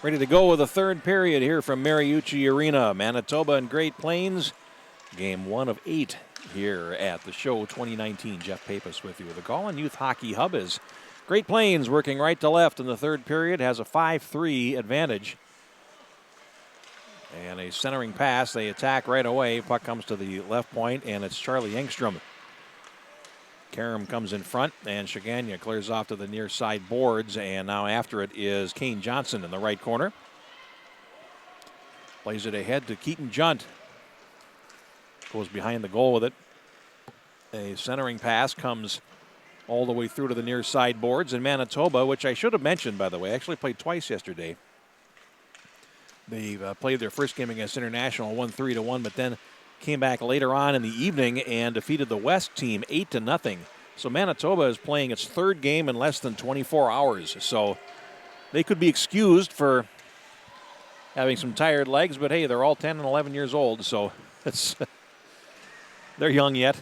Speaker 2: Ready to go with the third period here from Mariucci Arena. Manitoba and Great Plains. Game 1 of 8 here at the show 2019. Jeff Pappas with you. The Gallon Youth Hockey Hub is Great Plains working right to left in the third period. Has a 5-3 advantage. And a centering pass. They attack right away. Puck comes to the left point, and it's Charlie Engstrom. Karam comes in front, and Shaganya clears off to the near side boards, and now after it is Kane Johnson in the right corner. Plays it ahead to Keaton Junt. Goes behind the goal with it. A centering pass comes all the way through to the near side boards, and Manitoba, which I should have mentioned, by the way, actually played twice yesterday. They played their first game against International, won 3-1, but then came back later on in the evening and defeated the West team 8-0. So Manitoba is playing its third game in less than 24 hours. So they could be excused for having some tired legs, but hey, they're all 10 and 11 years old, so they're young yet.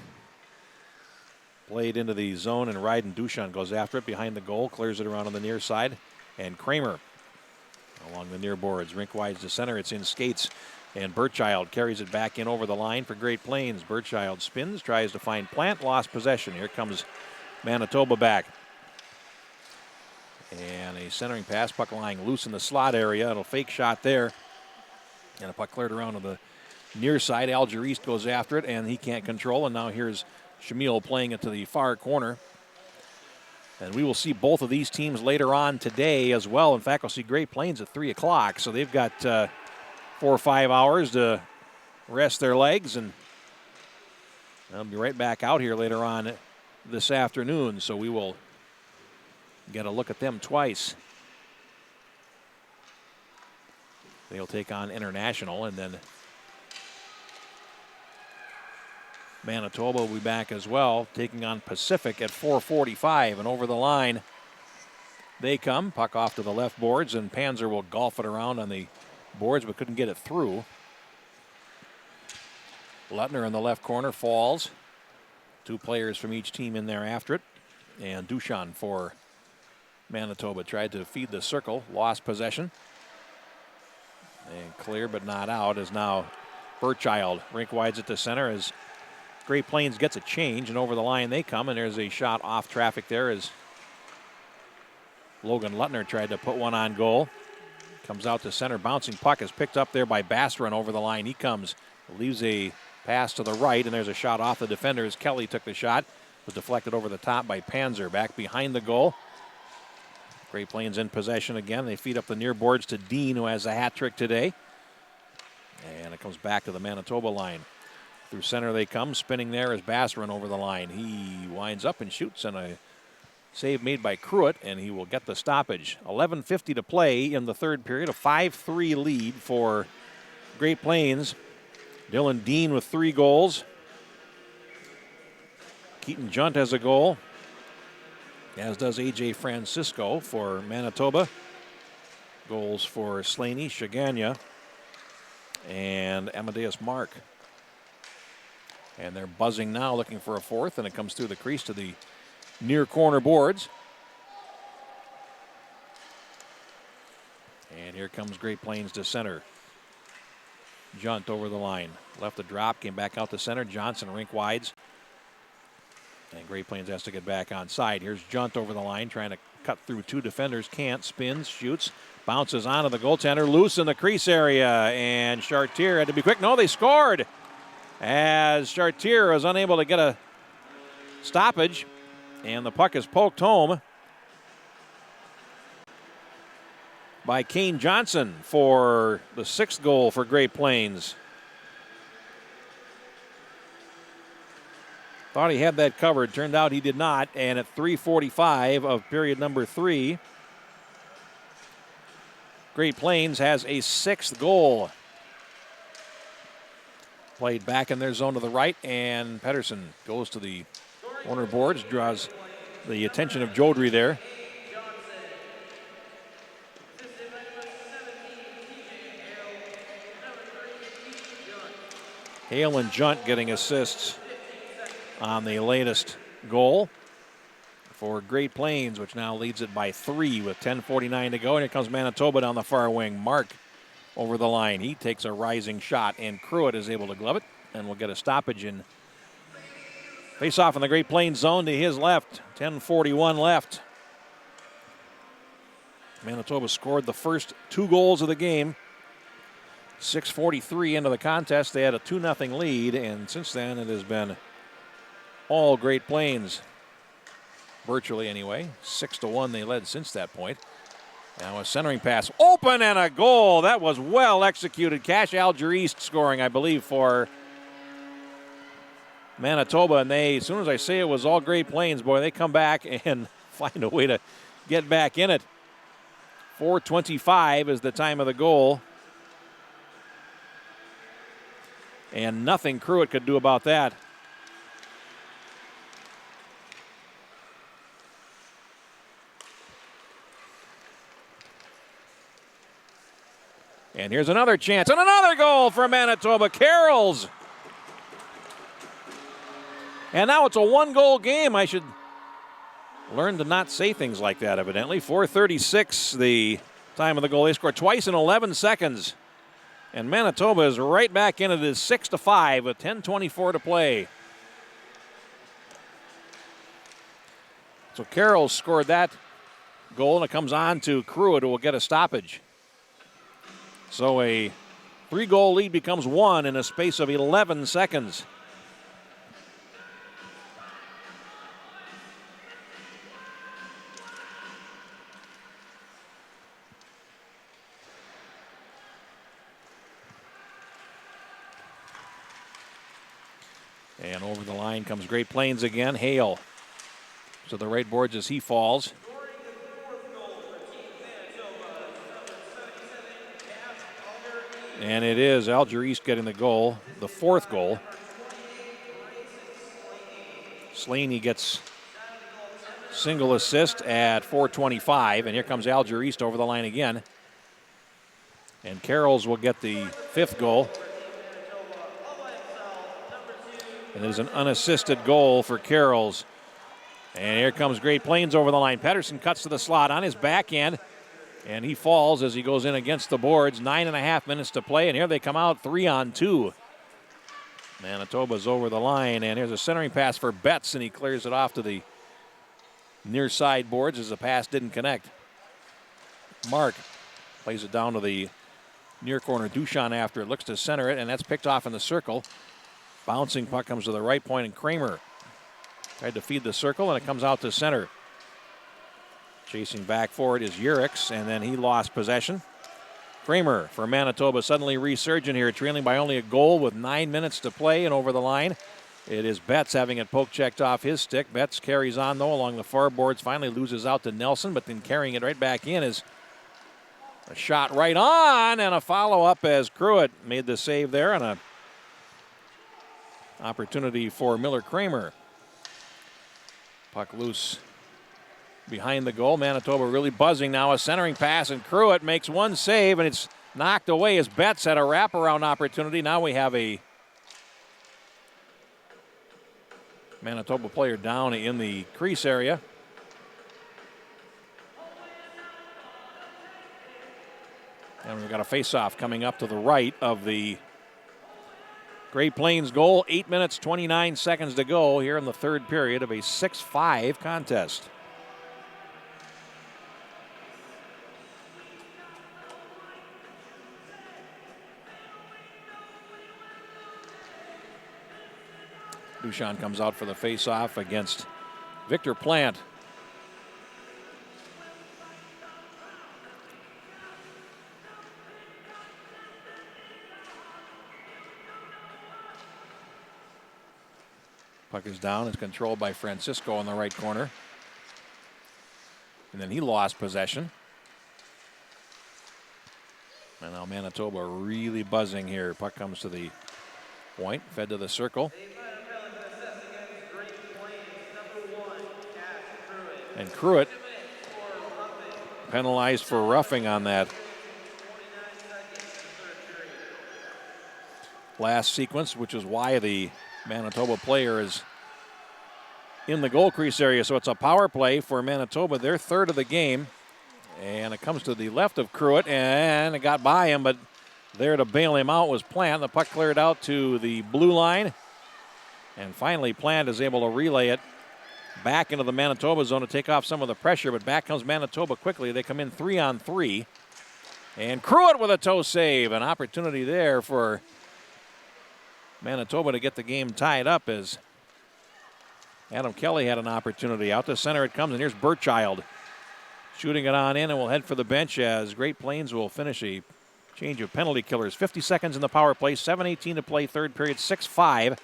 Speaker 2: Played into the zone, and Ryden Duchan goes after it behind the goal, clears it around on the near side, and Kramer along the near boards. Rink wide to center, it's in skates. And Burchild carries it back in over the line for Great Plains. Burchild spins, tries to find Plant, lost possession. Here comes Manitoba back. And a centering pass, puck lying loose in the slot area. It'll fake shot there. And a puck cleared around to the near side. Alger East goes after it, and he can't control. And now here's Shamil playing it to the far corner. And we will see both of these teams later on today as well. In fact, we'll see Great Plains at 3 o'clock. So they've got 4 or 5 hours to rest their legs, and they'll be right back out here later on this afternoon, so we will get a look at them twice. They'll take on International, and then Manitoba will be back as well, taking on Pacific at 4:45, and over the line they come. Puck off to the left boards, and Panzer will golf it around on the boards, but couldn't get it through. Lutner in the left corner falls. 2 players from each team in there after it. And Duchan for Manitoba tried to feed the circle, lost possession. And clear but not out is now Burchild. Rink wides it to center as Great Plains gets a change, and over the line they come, and there's a shot off traffic there as Logan Lutner tried to put one on goal. Comes out to center, bouncing puck is picked up there by Basterin over the line. He comes, leaves a pass to the right, and there's a shot off the defender as Kelly took the shot. Was deflected over the top by Panzer. Back behind the goal. Great Plains in possession again. They feed up the near boards to Dean, who has a hat trick today. And it comes back to the Manitoba line. Through center they come. Spinning there is Basterin over the line. He winds up and shoots, and a save made by Cruitt, and he will get the stoppage. 11:50 to play in the third period. A 5-3 lead for Great Plains. Dylan Dean with 3 goals. Keaton Junt has a goal, as does A.J. Francisco for Manitoba. Goals for Slaney, Shaganya, and Amadeus Mark. And they're buzzing now, looking for a fourth, and it comes through the crease to the near corner boards. And here comes Great Plains to center. Junt over the line. Left a drop, came back out to center. Johnson rink wides. And Great Plains has to get back on side. Here's Junt over the line, trying to cut through 2 defenders. Can't, spins, shoots, bounces onto the goaltender. Loose in the crease area, and Chartier had to be quick. No, they scored! As Chartier was unable to get a stoppage. And the puck is poked home by Kane Johnson for the 6th goal for Great Plains. Thought he had that covered. Turned out he did not. And at 3:45 of period number 3, Great Plains has a 6th goal. Played back in their zone to the right, and Pedersen goes to the corner boards, draws the attention of Jodry there. Hale and Junt getting assists on the latest goal. for Great Plains, which now leads it by 3 with 10:49 to go. And here comes Manitoba down the far wing. Mark over the line. He takes a rising shot, and Cruitt is able to glove it, and will get a stoppage in. Face off in the Great Plains zone to his left. 10:41 left. Manitoba scored the first 2 goals of the game. 6:43 into the contest. They had a 2-0 lead, and since then it has been all Great Plains. Virtually anyway. 6-1 they led since that point. Now a centering pass. Open and a goal. That was well executed. Cash Algeriste scoring, I believe, for Manitoba. And they, as soon as I say it was all Great Plains, boy, they come back and find a way to get back in it. 4:25 is the time of the goal. And nothing Cruitt could do about that. And here's another chance and another goal for Manitoba. Carroll's. And now it's a 1-goal game. I should learn to not say things like that, evidently. 4:36 the time of the goal. They scored twice in 11 seconds. And Manitoba is right back in it. It is 6-5 with 10:24 to play. So Carroll scored that goal, and it comes on to Cruitt, who will get a stoppage. So a 3-goal lead becomes 1 in a space of 11 seconds. And over the line comes Great Plains again. Hale to the right boards as he falls. And it is Algeriste getting the goal, the 4th goal. Slaney gets single assist at 4:25, and here comes Algeriste over the line again. And Carrolls will get the 5th goal. And it is an unassisted goal for Carrolls. And here comes Great Plains over the line. Pedersen cuts to the slot on his backhand, and he falls as he goes in against the boards. 9.5 minutes to play, and here they come out 3-on-2. Manitoba's over the line, and here's a centering pass for Betts, and he clears it off to the near side boards as the pass didn't connect. Mark plays it down to the near corner. Duchamp after it, looks to center it, and that's picked off in the circle. Bouncing puck comes to the right point, and Kramer tried to feed the circle, and it comes out to center. Chasing back for it is Urix, and then he lost possession. Kramer for Manitoba suddenly resurgent here, trailing by only a goal with 9 minutes to play, and over the line. It is Betts having it poke checked off his stick. Betts carries on, though, along the far boards, finally loses out to Nelson, but then carrying it right back in is a shot right on, and a follow-up as Cruitt made the save there, and a opportunity for Miller Kramer. Puck loose behind the goal. Manitoba really buzzing now. A centering pass, and Cruitt makes one save, and it's knocked away as Betts had a wraparound opportunity. Now we have a Manitoba player down in the crease area. And we've got a face-off coming up to the right of the Great Plains goal. 8 minutes, 29 seconds to go here in the third period of a 6-5 contest. Duchamp comes out for the face-off against Victor Plant. Puck is down. It's controlled by Francisco in the right corner. And then he lost possession. And now Manitoba really buzzing here. Puck comes to the point, fed to the circle. And Cruitt penalized for roughing on that last sequence, which is why the Manitoba player is in the goal crease area. So it's a power play for Manitoba, their third of the game. And it comes to the left of Cruitt, and it got by him, but there to bail him out was Plant. The puck cleared out to the blue line. And finally, Plant is able to relay it back into the Manitoba zone to take off some of the pressure, but back comes Manitoba quickly. They come in 3-on-3. And Cruitt with a toe save. An opportunity there for Manitoba to get the game tied up as Adam Kelly had an opportunity. Out to center it comes, and here's Burchild shooting it on in, and will head for the bench as Great Plains will finish a change of penalty killers. 50 seconds in the power play, 7:18 to play, third period, 6-5.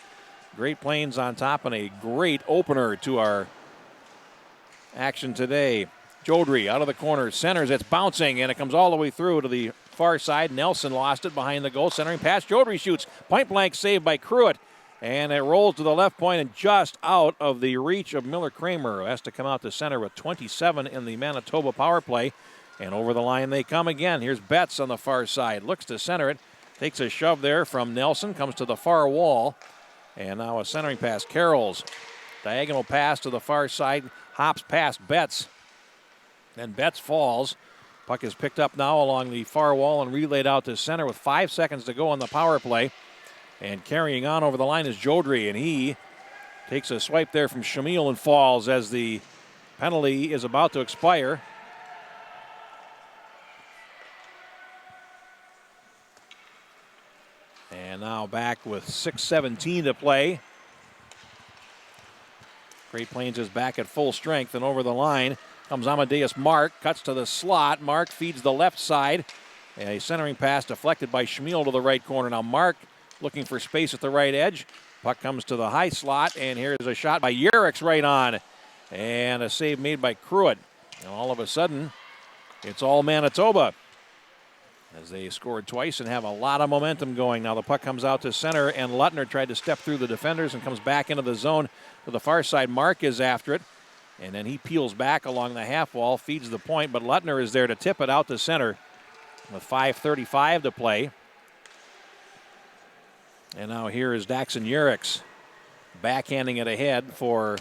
Speaker 2: Great Plains on top, and a great opener to our action today. Jodry out of the corner, centers, it's bouncing, and it comes all the way through to the far side. Nelson lost it behind the goal, centering pass. Jodry shoots, point blank save by Cruitt, and it rolls to the left point and just out of the reach of Miller Kramer, who has to come out to center with 27 in the Manitoba power play. And over the line they come again. Here's Betts on the far side, looks to center it, takes a shove there from Nelson, comes to the far wall, and now a centering pass. Carroll's diagonal pass to the far side, hops past Betts. Then Betts falls. Puck is picked up now along the far wall and relayed out to center with 5 seconds to go on the power play. And carrying on over the line is Jodry, and he takes a swipe there from Shamil and falls as the penalty is about to expire. And now back with 6:17 to play. Great Plains is back at full strength, and over the line comes Amadeus Mark, cuts to the slot. Mark feeds the left side. A centering pass deflected by Schmiel to the right corner. Now Mark looking for space at the right edge. Puck comes to the high slot, and here's a shot by Yerix right on. And a save made by Cruitt. And all of a sudden, it's all Manitoba, as they scored twice and have a lot of momentum going. Now the puck comes out to center, and Luttner tried to step through the defenders and comes back into the zone to the far side. Mark is after it, and then he peels back along the half wall, feeds the point, but Luttner is there to tip it out to center with 5:35 to play. And now here is Daxon Yerix backhanding it ahead for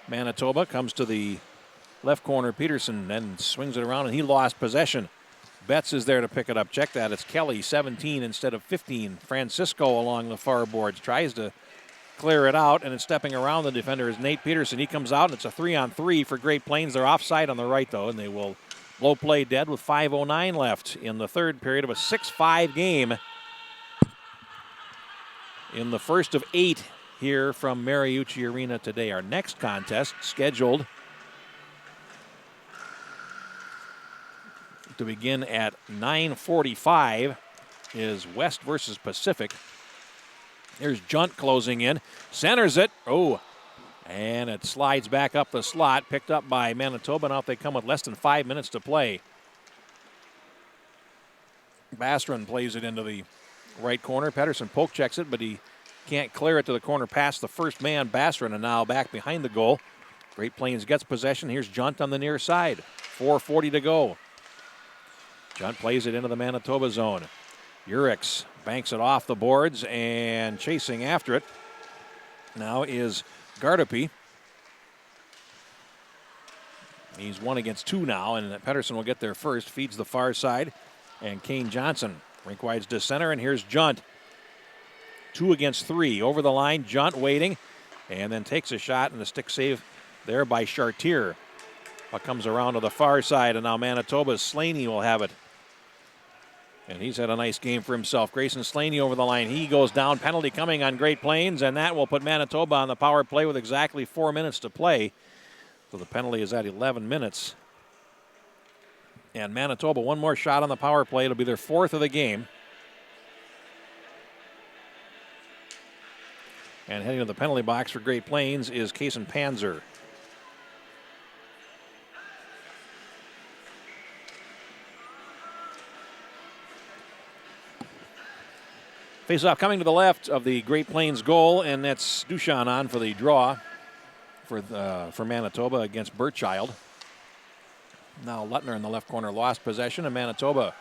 Speaker 2: Manitoba. Comes to the left corner, Peterson, then swings it around, and he lost possession. Betts is there to pick it up. Check that. It's Kelly, 17 instead of 15. Francisco along the far boards tries to clear it out, and it's stepping around the defender is Nate Peterson. He comes out, and it's a 3-on-3 for Great Plains. They're offside on the right, though, and they will blow play dead with 5:09 left in the third period of a 6-5 game in the first of 8 here from Mariucci Arena today. Our next contest scheduled to begin at 9:45 is West versus Pacific. Here's Junt closing in, centers it, and it slides back up the slot, picked up by Manitoba. Now they come with less than 5 minutes to play. Bastron plays it into the right corner. Pedersen poke checks it, but he can't clear it to the corner past the first man, Bastron, and now back behind the goal. Great Plains gets possession. Here's Junt on the near side. 4:40 to go. Junt plays it into the Manitoba zone. Urix banks it off the boards, and chasing after it now is Gardapi. He's 1 against 2 now, and Pedersen will get there first. Feeds the far side, and Kane Johnson rink wides to center, and here's Junt. 2 against 3 over the line. Junt waiting, and then takes a shot, and the stick save there by Chartier. Puck comes around to the far side, and now Manitoba's Slaney will have it. And he's had a nice game for himself. Grayson Slaney over the line. He goes down. Penalty coming on Great Plains, and that will put Manitoba on the power play with exactly 4 minutes to play. So the penalty is at 11 minutes. And Manitoba, one more shot on the power play. It'll be their 4th of the game. And heading to the penalty box for Great Plains is Kason Panzer. Face-off coming to the left of the Great Plains goal, and that's Duchan on for the draw for Manitoba against Burchild. Now Luttner in the left corner lost possession, and Manitoba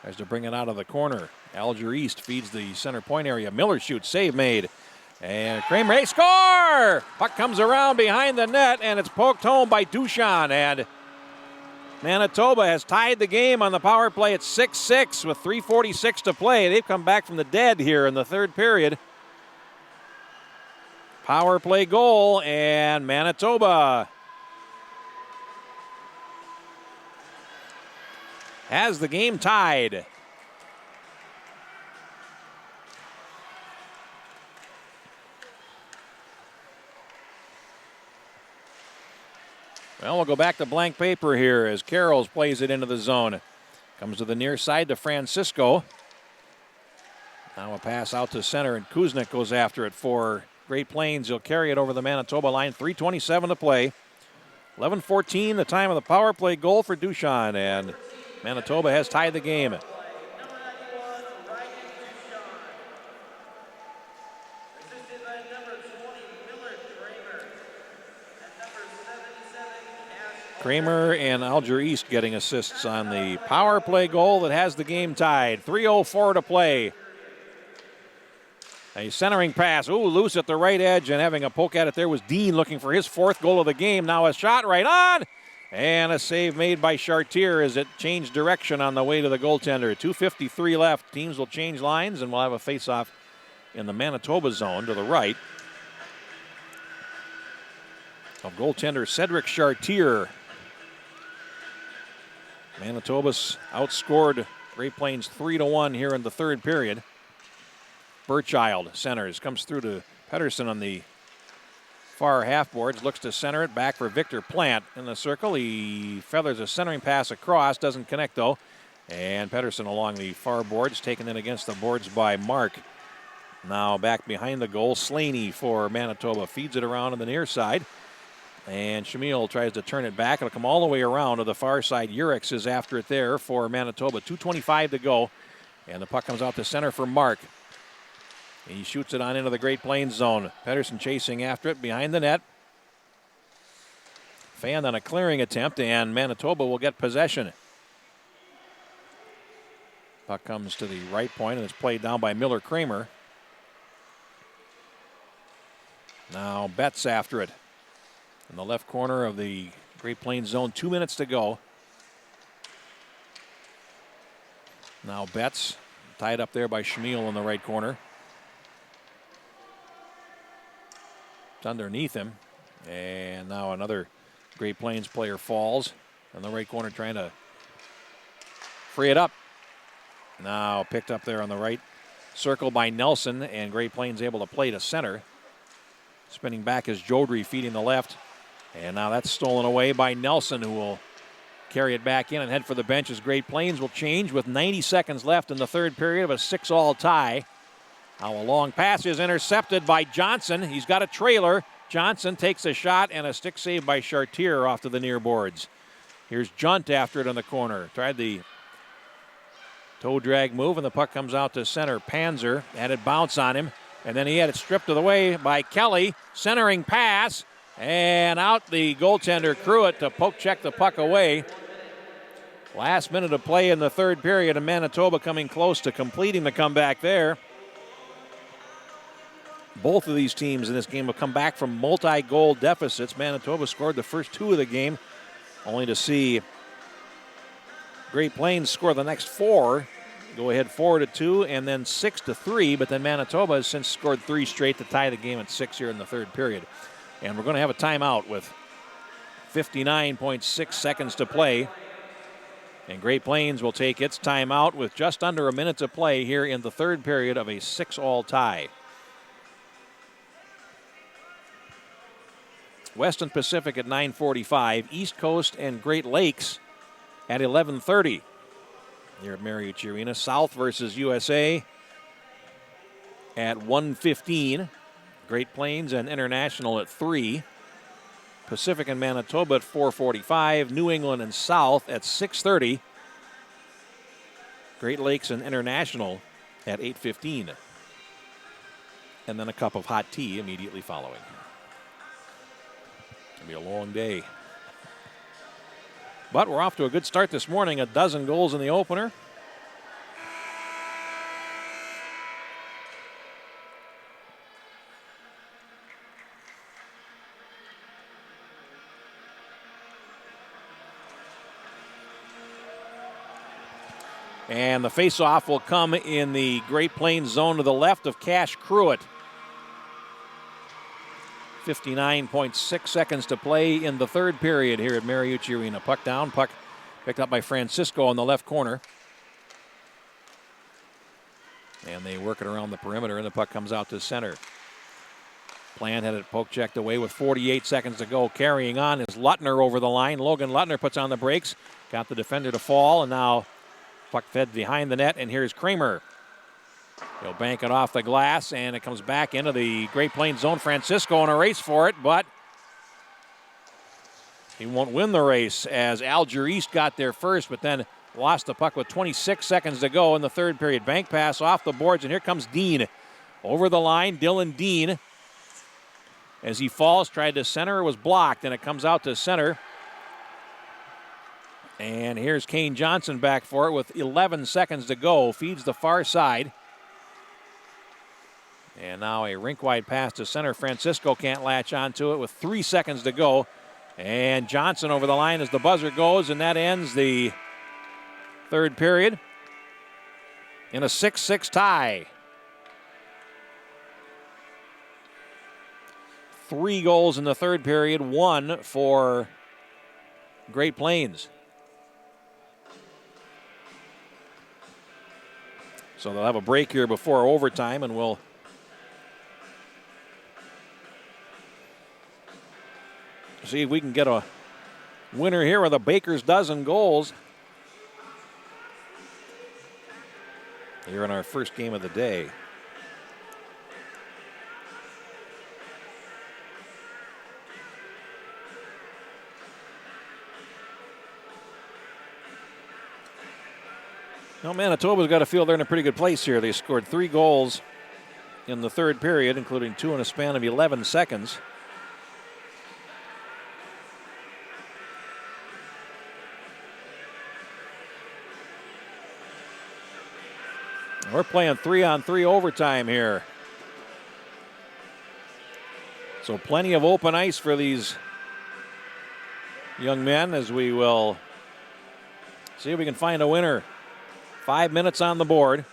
Speaker 2: has to bring it out of the corner. Alger East feeds the center point area. Miller shoots, save made. And Kramer, they score! Puck comes around behind the net, and it's poked home by Duchamp. And Manitoba has tied the game on the power play at 6-6 with 3:46 to play. They've come back from the dead here in the third period. Power play goal, and Manitoba has the game tied. Well, we'll go back to blank paper here as Carrolls plays it into the zone. Comes to the near side to Francisco. Now a pass out to center, and Kuznick goes after it for Great Plains. He'll carry it over the Manitoba line. 3:27 to play. 11:14 the time of the power play goal for Duchamp, and Manitoba has tied the game. Kramer and Alger East getting assists on the power play goal that has the game tied. 3:04 to play. A centering pass. Ooh, loose at the right edge, and having a poke at it there was Dean looking for his fourth goal of the game. Now a shot right on, and a save made by Chartier as it changed direction on the way to the goaltender. 2:53 left. Teams will change lines, and we'll have a face-off in the Manitoba zone to the right of goaltender Cedric Chartier. Manitoba's outscored Great Plains 3-1 here in the third period. Burchild centers, comes through to Pedersen on the far half boards, looks to center it back for Victor Plant in the circle. He feathers a centering pass across, doesn't connect though. And Pedersen along the far boards, taken in against the boards by Mark. Now back behind the goal, Slaney for Manitoba feeds it around on the near side. And Shamil tries to turn it back. It'll come all the way around to the far side. Urix is after it there for Manitoba. 2:25 to go. And the puck comes out to center for Mark. He shoots it on into the Great Plains zone. Pedersen chasing after it behind the net. Fanned on a clearing attempt, and Manitoba will get possession. Puck comes to the right point, and it's played down by Miller Kramer. Now Betts after it. In the left corner of the Great Plains zone, 2 minutes to go. Now Betts tied up there by Schmiel in the right corner. It's underneath him. And now another Great Plains player falls in the right corner trying to free it up. Now picked up there on the right circle by Nelson, and Great Plains able to play to center. Spinning back is Jodry feeding the left. And now that's stolen away by Nelson, who will carry it back in and head for the bench as Great Plains will change with 90 seconds left in the third period of a 6-all tie. Now a long pass is intercepted by Johnson. He's got a trailer. Johnson takes a shot, and a stick save by Chartier off to the near boards. Here's Junt after it on the corner. Tried the toe drag move, and the puck comes out to center. Panzer had it bounce on him, and then he had it stripped away by Kelly. Centering pass. And out the goaltender Cruitt to poke check the puck away. Last minute of play in the third period, and Manitoba coming close to completing the comeback there. Both of these teams in this game have come back from multi-goal deficits. Manitoba scored the first two of the game, only to see Great Plains score the next four. Go ahead 4-2 and then 6-3, but then Manitoba has since scored three straight to tie the game at 6 here in the third period. And we're going to have a timeout with 59.6 seconds to play. And Great Plains will take its timeout with just under a minute to play here in the third period of a 6-all tie. Western Pacific at 9:45. East Coast and Great Lakes at 11:30. Here at Mariucci Arena. South versus USA at 1:15. Great Plains and International at 3. Pacific and Manitoba at 4:45. New England and South at 6:30. Great Lakes and International at 8:15. And then a cup of hot tea immediately following. It'll be a long day. But we're off to a good start this morning. 12 goals in the opener. And the faceoff will come in the Great Plains zone to the left of Cash Cruitt. 59.6 seconds to play in the third period here at Mariucci Arena. Puck down, puck picked up by Francisco in the left corner. And they work it around the perimeter, and the puck comes out to center. Plant had it poke checked away with 48 seconds to go. Carrying on is Luttner over the line. Logan Luttner puts on the brakes. Got the defender to fall, and now puck fed behind the net, and here's Kramer. He'll bank it off the glass, and it comes back into the Great Plains zone. Francisco in a race for it, but he won't win the race as Alger East got there first, but then lost the puck with 26 seconds to go in the third period. Bank pass off the boards, and here comes Dean. Over the line, Dylan Dean. As he falls, tried to center, was blocked, and it comes out to center. And here's Kane Johnson back for it with 11 seconds to go. Feeds the far side. And now a rink-wide pass to center. Francisco can't latch onto it with 3 seconds to go. And Johnson over the line as the buzzer goes, and that ends the third period in a 6-6 tie. 3 goals in the third period, 1 for Great Plains. So they'll have a break here before overtime, and we'll see if we can get a winner here with a baker's dozen goals here in our first game of the day. Well, Manitoba's got to feel they're in a pretty good place here. They scored 3 goals in the third period, including 2 in a span of 11 seconds. We're playing 3-on-3 overtime here. So plenty of open ice for these young men as we will see if we can find a winner. 5 minutes on the board.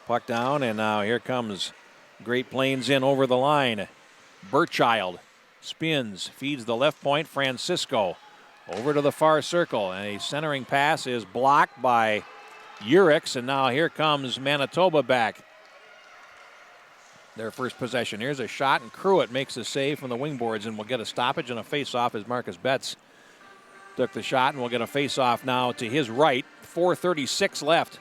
Speaker 2: Puck down, and now here comes Great Plains in over the line. Burchild spins, feeds the left point. Francisco over to the far circle, and a centering pass is blocked by Urix, and now here comes Manitoba back. Their first possession. Here's a shot, and Cruitt makes a save from the wing boards, and will get a stoppage and a face-off as Marcus Betts took the shot, and we'll get a face-off now to his right. 4:36 left.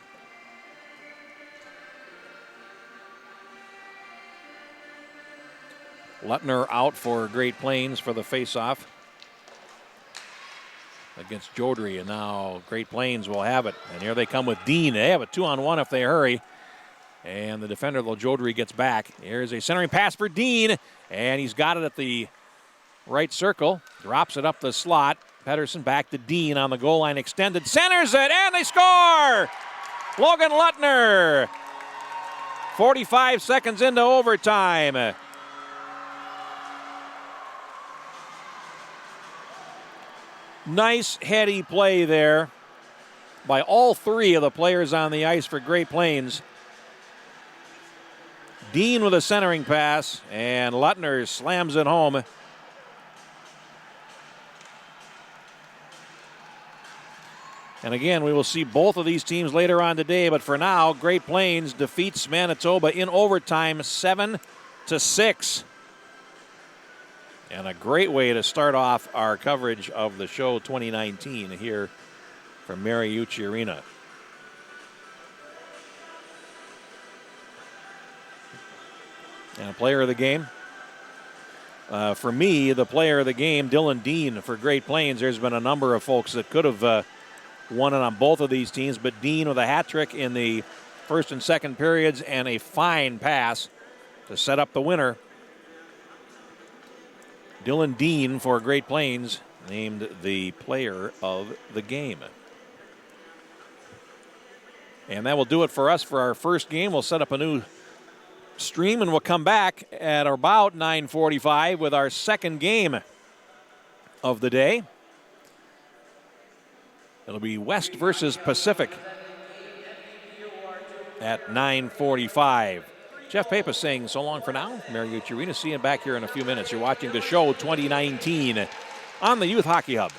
Speaker 2: Luttner out for Great Plains for the face-off against Jodry, and now Great Plains will have it. And here they come with Dean. They have a 2-on-1 if they hurry. And the defender, Jodry, gets back. Here's a centering pass for Dean, and he's got it at the right circle. Drops it up the slot. Pedersen back to Dean on the goal line, extended, centers it, and they score! Logan Luttner, 45 seconds into overtime. Nice heady play there by all 3 of the players on the ice for Great Plains. Dean with a centering pass, and Luttner slams it home. And again, we will see both of these teams later on today, but for now, Great Plains defeats Manitoba in overtime 7-6. And a great way to start off our coverage of the show 2019 here from Mariucci Arena. And a player of the game. For me, the player of the game, Dylan Dean for Great Plains. There's been a number of folks that could have won it on both of these teams, but Dean with a hat trick in the first and second periods and a fine pass to set up the winner. Dylan Dean for Great Plains named the player of the game. And that will do it for us for our first game. We'll set up a new stream, and we'll come back at about 9:45 with our second game of the day. It'll be West versus Pacific at 9:45. Jeff Pappas saying so long for now. Mariucci Arena, see you back here in a few minutes. You're watching the show 2019 on the Youth Hockey Hub.